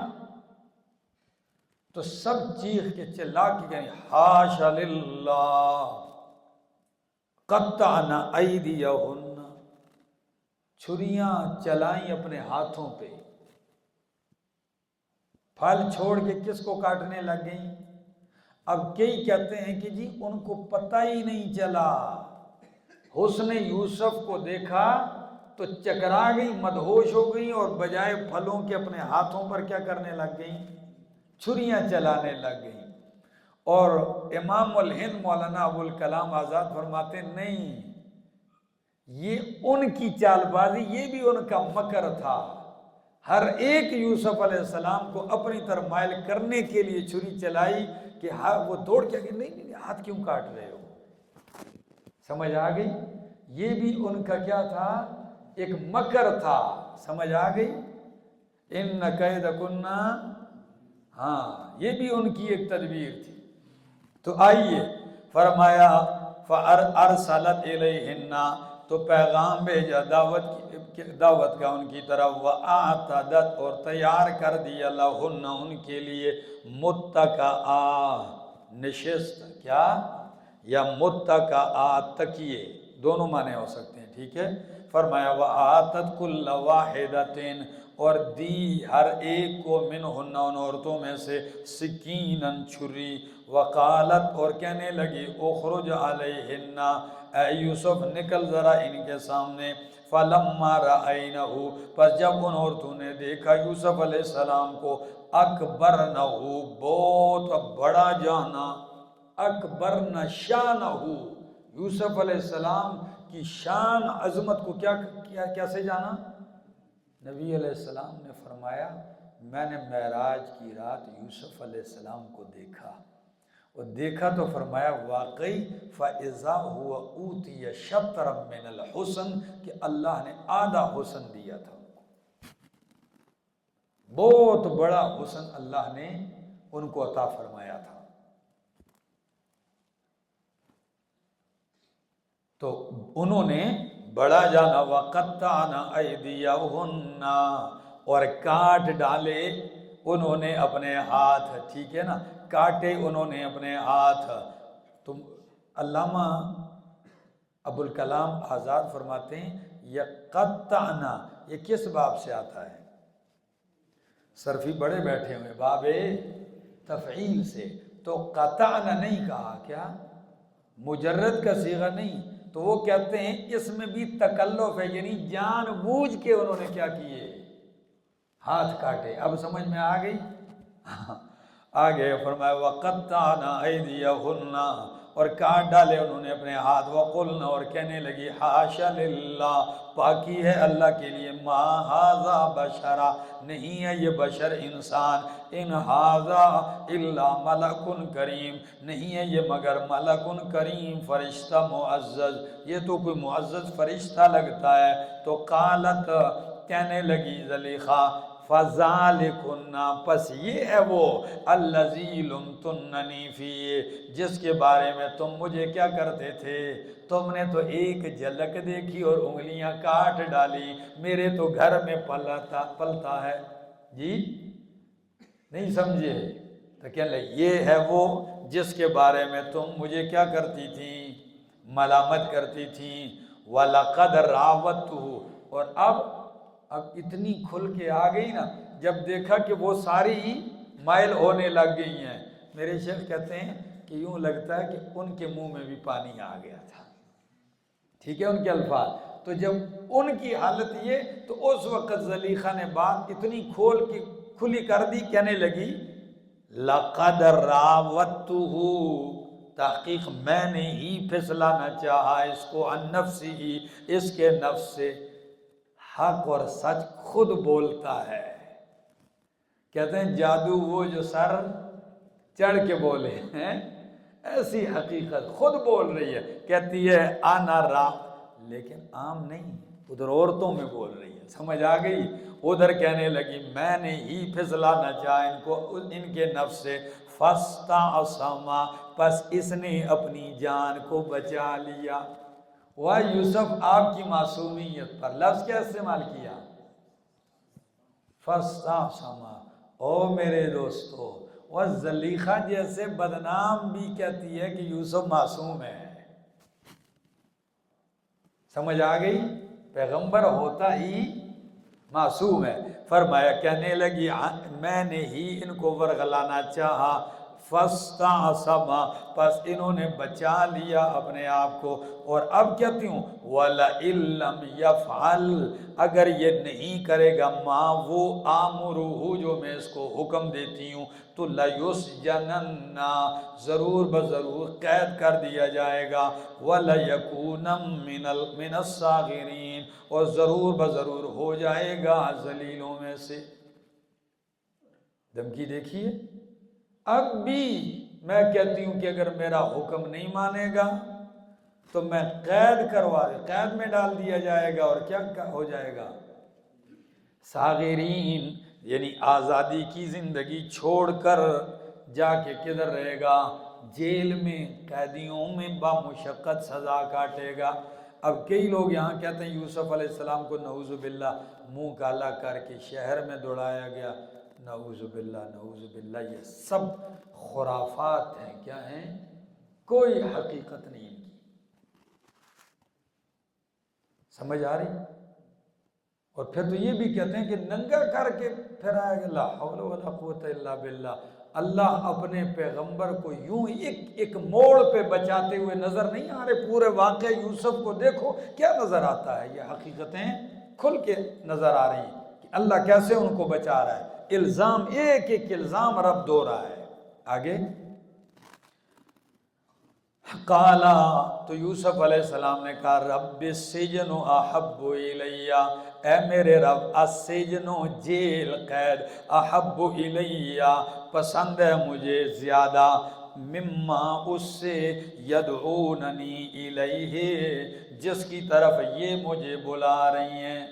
Speaker 1: تو سب چیخ کے چلا کے گئے، حاشا للہ قطعنا ایدیہن، چھریاں چلائیں اپنے ہاتھوں پہ. پھل چھوڑ کے کس کو کاٹنے لگ گئیں؟ اب کئی کہتے ہیں کہ جی ان کو پتہ ہی نہیں چلا، حسن یوسف کو دیکھا تو چکرا گئی، مدہوش ہو گئی، اور بجائے پھلوں کے اپنے ہاتھوں پر کیا کرنے لگ گئیں؟ چھریاں چلانے لگ گئیں. اور امام الہند مولانا ابوالکلام آزاد فرماتے نہیں، یہ ان کی چال بازی، یہ بھی ان کا مکر تھا. ہر ایک یوسف علیہ السلام کو اپنی طرف مائل کرنے کے لیے چھری چلائی کہ وہ دوڑ کے کہ نہیں ہاتھ کیوں کاٹ رہے ہو. سمجھ آ گئی؟ یہ بھی ان کا کیا تھا؟ ایک مکر تھا. سمجھ آ گئی؟ ان کیدکن، ہاں یہ بھی ان کی ایک تدبیر تھی. تو آئیے فرمایا فارسلت الیہن، تو پیغام بھیجا دعوت کا ان کی طرف. واعتدت، اور تیار کر دیا، لہن ان کے لیے، متکئا، نشست. کیا؟ یا متکئا، تکیے، دونوں معنی ہو سکتے ہیں، ٹھیک ہے. فرمایا وآتت کل واحدۃ، اور دی ہر ایک کو، منہن ان عورتوں میں سے، سکیناً، چھری. وقالت، اور کہنے لگی، اخرج علیہن، اے یوسف نکل ذرا ان کے سامنے. فلما رأینہ، پس جب ان عورتوں نے دیکھا یوسف علیہ السلام کو، اکبرنہ، بہت بڑا جانا، اکبرنہ شانہ، یوسف علیہ السلام کی شان عظمت کو کیا کیسے جانا؟ نبی علیہ السلام نے فرمایا میں نے معراج کی رات یوسف علیہ السلام کو دیکھا، اور دیکھا تو فرمایا واقعی فَإِذَا هُوَ أُوتِيَ شَطْرًا مِّنَ الْحُسْنِ کہ اللہ نے آدھا حسن دیا تھا ان کو، بہت بڑا حسن اللہ نے ان کو عطا فرمایا تھا۔ تو انہوں نے بڑا جانا وَقَطَّعْنَا أَيْدِيَهُنَّ اور کاٹ ڈالے انہوں نے اپنے ہاتھ، ٹھیک ہے نا، کاٹے انہوں نے اپنے ہاتھ۔ تم علامہ ابوالکلام آزاد فرماتے ہیں یہ قطعنا یہ کس باب سے آتا ہے؟ صرفی بڑے بیٹھے ہوئے باب تفعیل سے، تو قطعنا نہیں کہا، کیا مجرد کا صیغہ نہیں، تو وہ کہتے ہیں اس میں بھی تکلف ہے، یعنی جان بوجھ کے انہوں نے کیا کیے، ہاتھ کاٹے۔ اب سمجھ میں آ گئی؟ آگے فرمایا وَقَطَّعْنَا أَيْدِيَهُنَّ اور کاٹ ڈالے انہوں نے اپنے ہاتھ، وَقُلْنَا اور کہنے لگی حاشا للہ پاکی ہے اللہ کے لیے، ما ھذا بشرا نہیں ہے یہ بشر انسان، ان ھذا الا ملک کریم نہیں ہے یہ مگر ملک کریم فرشتہ معزز، یہ تو کوئی معزز فرشتہ لگتا ہے۔ تو قالت کہنے لگی زلیخا فَذَلِكُنَّ پس یہ ہے وہ الَّذِي لُمْتُنَّنِي فِيهِ جس کے بارے میں تم مجھے کیا کرتے تھے، تم نے تو ایک جھلک دیکھی اور انگلیاں کاٹ ڈالی، میرے تو گھر میں پلتا ہے جی، نہیں سمجھے؟ تو کہنے لگے یہ ہے وہ جس کے بارے میں تم مجھے کیا کرتی تھی، ملامت کرتی تھی۔ وَلَقَدْ رَاوَدتُّهُ اور اب اتنی کھل کے آ گئی نا، جب دیکھا کہ وہ ساری مائل ہونے لگ گئی ہیں، میرے شیخ کہتے ہیں کہ یوں لگتا ہے کہ ان کے منہ میں بھی پانی آ گیا تھا، ٹھیک ہے، ان کے الفاظ۔ تو جب ان کی حالت یہ، تو اس وقت زلیخا نے بات اتنی کھلی کر دی، کہنے لگی لَقَدْ رَاوَدتُّهُ تحقیق میں نے ہی پھسلانا چاہا اس کو عن نفسی اس کے نفس سے، حق اور سچ خود بولتا ہے، کہتے ہیں جادو وہ جو سر چڑھ کے بولے ہیں، ایسی حقیقت خود بول رہی ہے، کہتی ہے انا را، لیکن عام نہیں، ادھر عورتوں میں بول رہی ہے، سمجھ آ گئی؟ ادھر کہنے لگی میں نے ہی پھسلانا چاہا ان کو ان کے نفس سے، فَاسْتَعْصَمَ پس اس نے اپنی جان کو بچا لیا۔ یوسف آپ کی معصومیت پر لفظ کیا استعمال کیا؟ فَاسْتَعْصَمَ او میرے دوستو، اور زلیخا جیسے بدنام بھی کہتی ہے کہ یوسف معصوم ہے، سمجھ آ گئی؟ پیغمبر ہوتا ہی معصوم ہے۔ فرمایا کہنے لگی میں نے ہی ان کو ورغلانا چاہا، فَاسْتَعْصَمَ پس انہوں نے بچا لیا اپنے آپ کو، اور اب کہتی ہوں وَلَئِن لَّمْ يَفْعَلْ اگر یہ نہیں کرے گا ماں وہ آمرہ جو میں اس کو حکم دیتی ہوں، تو لَيُسْجَنَنَّ ضرور بضرور قید کر دیا جائے گا، وَلَيَكُونًا مِّنَ الصَّاغِرِينَ اور ضرور بضرور ہو جائے گا ذلیلوں میں سے۔ دھمکی دیکھیے، اب بھی میں کہتی ہوں کہ اگر میرا حکم نہیں مانے گا تو میں قید میں ڈال دیا جائے گا، اور کیا ہو جائے گا؟ صاغرین یعنی آزادی کی زندگی چھوڑ کر جا کے کدھر رہے گا؟ جیل میں، قیدیوں میں بامشقت سزا کاٹے گا۔ اب کئی لوگ یہاں کہتے ہیں یوسف علیہ السلام کو نعوذ باللہ منہ کالا کر کے شہر میں دوڑایا گیا، نعوذ باللہ نعوذ باللہ، یہ سب خرافات ہیں، کیا ہیں؟ کوئی حقیقت نہیں ان کی، سمجھ آ رہی؟ اور پھر تو یہ بھی کہتے ہیں کہ ننگا کر کے پھر آئے گا، لا حول ولا قوت الا باللہ۔ اللہ اپنے پیغمبر کو یوں ایک موڑ پہ بچاتے ہوئے نظر نہیں آ رہے، پورے واقعہ یوسف کو دیکھو کیا نظر آتا ہے، یہ حقیقتیں کھل کے نظر آ رہی ہیں کہ اللہ کیسے ان کو بچا رہا ہے، الزام ایک ایک الزام رب دو رہا ہے۔ آگے قالا، تو یوسف علیہ السلام نے کہا رب السجن احب الیہ، اے میرے رب، السجن جیل قید، احب الیہ پسند ہے مجھے زیادہ، مما اس سے یدعوننی الیہ جس کی طرف یہ مجھے بلا رہی ہیں۔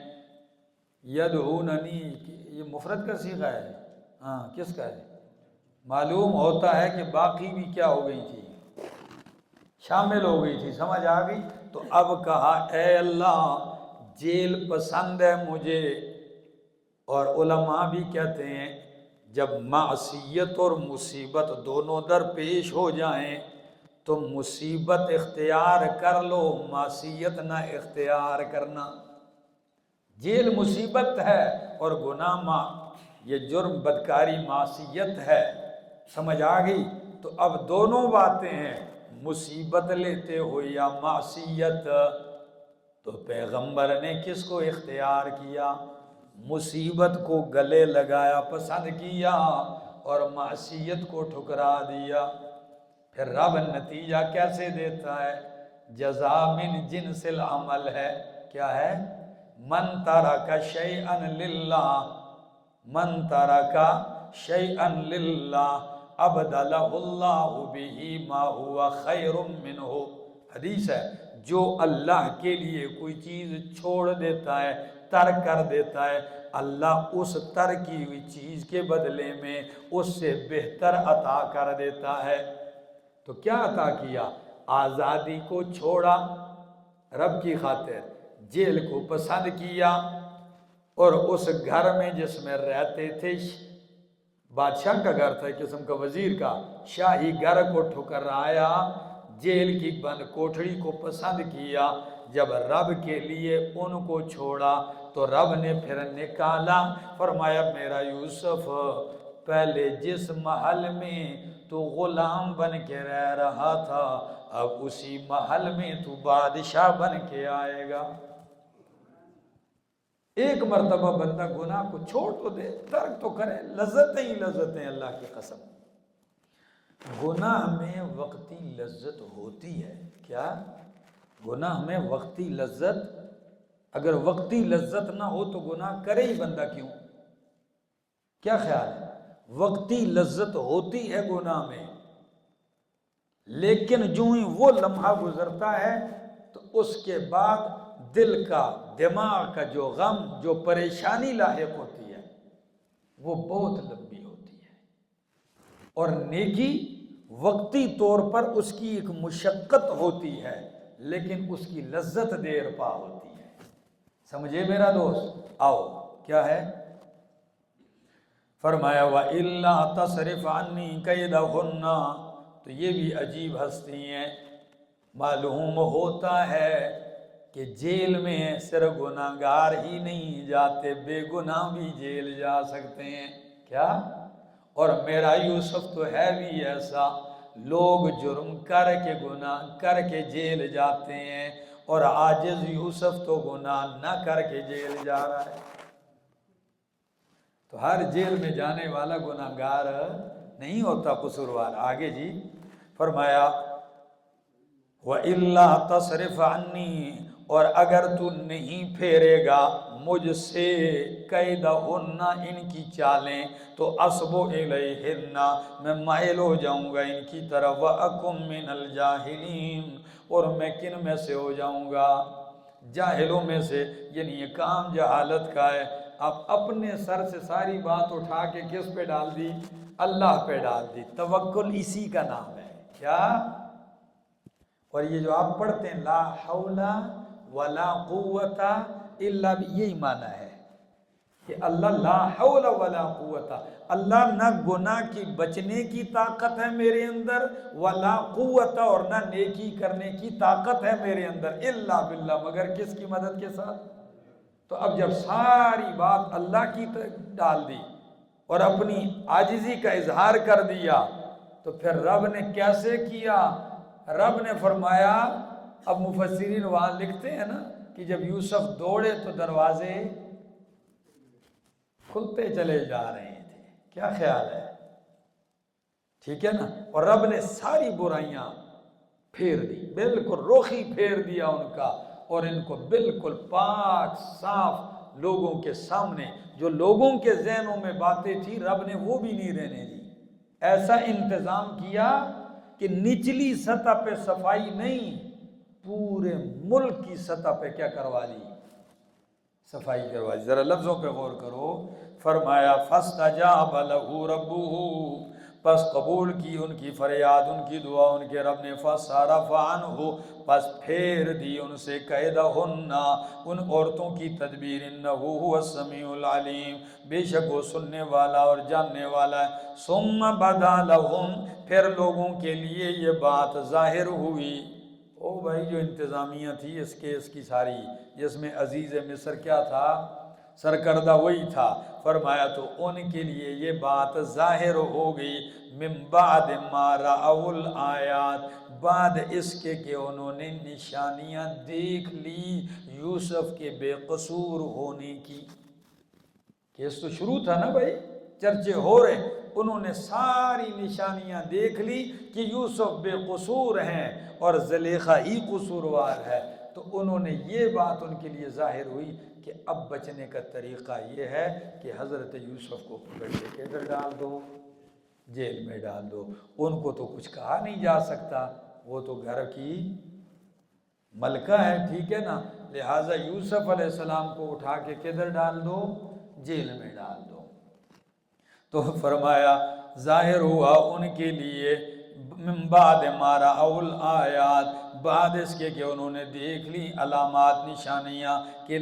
Speaker 1: یدعوننی یہ مفرد کا صیغہ ہے، ہاں کس کا ہے؟ معلوم ہوتا ہے کہ باقی بھی کیا ہو گئی تھی، شامل ہو گئی تھی، سمجھ آ گئی۔ تو اب کہا اے اللہ جیل پسند ہے مجھے، اور علماء بھی کہتے ہیں جب معصیت اور مصیبت دونوں درپیش ہو جائیں تو مصیبت اختیار کر لو، معصیت نہ اختیار کرنا۔ جیل مصیبت ہے اور گناہ یہ جرم بدکاری معصیت ہے، سمجھ آ گئی۔ تو اب دونوں باتیں ہیں، مصیبت لیتے ہو یا معصیت، تو پیغمبر نے کس کو اختیار کیا؟ مصیبت کو گلے لگایا، پسند کیا، اور معصیت کو ٹھکرا دیا۔ پھر رب نتیجہ کیسے دیتا ہے؟ جزا من جنس العمل ہے، کیا ہے؟ من ترک شیئا للہ، من ترک شیئا للہ ابدلہ اللہ بہ ما ہوا خیر منہ، حدیث ہے جو اللہ کے لیے کوئی چیز چھوڑ دیتا ہے، ترک کر دیتا ہے، اللہ اس ترک کی ہوئی چیز کے بدلے میں اس سے بہتر عطا کر دیتا ہے۔ تو کیا عطا کیا؟ آزادی کو چھوڑا رب کی خاطر، جیل کو پسند کیا، اور اس گھر میں جس میں رہتے تھے، بادشاہ کا گھر تھا، ایک قسم کا وزیر کا، شاہی گھر کو ٹھکرایا، جیل کی بند کوٹھڑی کو پسند کیا۔ جب رب کے لیے ان کو چھوڑا تو رب نے پھر نکالا، فرمایا میرا یوسف پہلے جس محل میں تو غلام بن کے رہ رہا تھا اب اسی محل میں تو بادشاہ بن کے آئے گا۔ ایک مرتبہ بندہ گناہ کو چھوڑ تو دے، ترک تو کرے، لذتیں ہی لذتیں، اللہ کی قسم۔ گناہ میں وقتی لذت ہوتی ہے، کیا؟ گناہ میں وقتی لذت، اگر وقتی لذت نہ ہو تو گناہ کرے ہی بندہ کیوں؟ کیا خیال ہے؟ وقتی لذت ہوتی ہے گناہ میں، لیکن جو ہی وہ لمحہ گزرتا ہے تو اس کے بعد دل کا، دماغ کا جو غم، جو پریشانی لاحق ہوتی ہے وہ بہت لمبی ہوتی ہے، اور نیکی وقتی طور پر اس کی ایک مشقت ہوتی ہے لیکن اس کی لذت دیر پا ہوتی ہے، سمجھے میرا دوست؟ آؤ کیا ہے؟ فرمایا وَإِلَّا تَصْرِفْ عَنِّي كَيْدَهُنَّ، تو یہ بھی عجیب ہستی ہیں۔ معلوم ہوتا ہے کہ جیل میں صرف گناہگار ہی نہیں جاتے، بے گناہ بھی جیل جا سکتے ہیں، کیا؟ اور میرا یوسف تو ہے بھی ایسا، لوگ جرم کر کے گناہ کر کے جیل جاتے ہیں، اور عاجز یوسف تو گناہ نہ کر کے جیل جا رہا ہے۔ تو ہر جیل میں جانے والا گناہگار نہیں ہوتا، قصوروار۔ آگے جی فرمایا وَإِلَّا تَصْرِفْ عَنِّي، اور اگر تو نہیں پھیرے گا مجھ سے کیدہن، ان کی چالیں، تو اصب الیہن، میں مائل ہو جاؤں گا ان کی طرف، وَأَكُن مِّنَ الْجَاهِلِينَ، اور میں کن میں سے ہو جاؤں گا؟ جاہلوں میں سے، یعنی یہ کام جہالت کا ہے۔ اب اپنے سر سے ساری بات اٹھا کے کس پہ ڈال دی؟ اللہ پہ ڈال دی۔ توکل اسی کا نام ہے، کیا؟ اور یہ جو آپ پڑھتے ہیں لا حول ولا قوت الا، یہی معنی ہے کہ اللہ لا حول ولا قوت، اللہ نہ گناہ کی بچنے کی طاقت ہے میرے اندر، ولا قوت، اور نہ نیکی کرنے کی طاقت ہے میرے اندر، الا باللہ، مگر کس کی مدد کے ساتھ؟ تو اب جب ساری بات اللہ کی ڈال دی اور اپنی عاجزی کا اظہار کر دیا تو پھر رب نے کیسے کیا؟ رب نے فرمایا، اب مفسرین وہاں لکھتے ہیں نا کہ جب یوسف دوڑے تو دروازے کھلتے چلے جا رہے تھے، کیا خیال ہے؟ ٹھیک ہے نا؟ اور رب نے ساری برائیاں پھیر دی، بالکل رخ ہی پھیر دیا ان کا، اور ان کو بالکل پاک صاف لوگوں کے سامنے، جو لوگوں کے ذہنوں میں باتیں تھی رب نے وہ بھی نہیں رہنے دی۔ ایسا انتظام کیا کہ نچلی سطح پہ صفائی نہیں، پورے ملک کی سطح پہ کیا کروا لی؟ صفائی کروا دی۔ ذرا لفظوں پہ غور کرو، فرمایا فاستجاب لہ ربہ، پس قبول کی ان کی فریاد، ان کی دعا ان کے رب نے، فصرف عنہ، پس پھیر دی ان سے، کیدہن، ان عورتوں کی تدبیر، انہ هو السمیع العلیم، بے شک وہ سننے والا اور جاننے والا ہے۔ ثم بدا لہم، پھر لوگوں کے لیے یہ بات ظاہر ہوئی۔ او بھائی جو انتظامیہ تھی اس کیس کی ساری، جس میں عزیز مصر کیا تھا؟ سرکردہ وہی تھا۔ فرمایا تو ان کے لیے یہ بات ظاہر ہو گئی، من بعد ما رأوا الآیات، بعد اس کے کہ انہوں نے نشانیاں دیکھ لی یوسف کے بے قصور ہونے کی۔ کیس تو شروع تھا نا بھائی، چرچے ہو رہے، انہوں نے ساری نشانیاں دیکھ لی کہ یوسف بے قصور ہیں اور زلیخا ہی قصوروار ہے، تو انہوں نے یہ بات ان کے لیے ظاہر ہوئی کہ اب بچنے کا طریقہ یہ ہے کہ حضرت یوسف کو پکڑ کے کدھر ڈال دو؟ جیل میں ڈال دو۔ ان کو تو کچھ کہا نہیں جا سکتا، وہ تو گھر کی ملکہ ہے، ٹھیک ہے نا، لہٰذا یوسف علیہ السلام کو اٹھا کے کدھر ڈال دو؟ جیل میں ڈال دو۔ تو فرمایا ظاہر ہوا ان کے لیے من بعد ما رأوا الآیات، بعد اس کے کہ انہوں نے دیکھ لی علامات، نشانیاں، کہ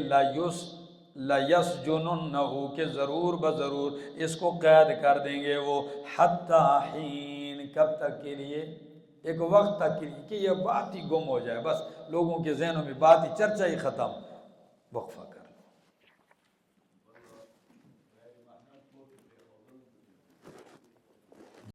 Speaker 1: لَيَسْجُنُنَّهُ، کہ ضرور بضرور اس کو قید کر دیں گے وہ، حتیٰ حین، کب تک کے لیے؟ ایک وقت تک کے لیے، کہ یہ بات ہی گم ہو جائے، بس لوگوں کے ذہنوں میں بات ہی، چرچا ہی ختم، وقفہ۔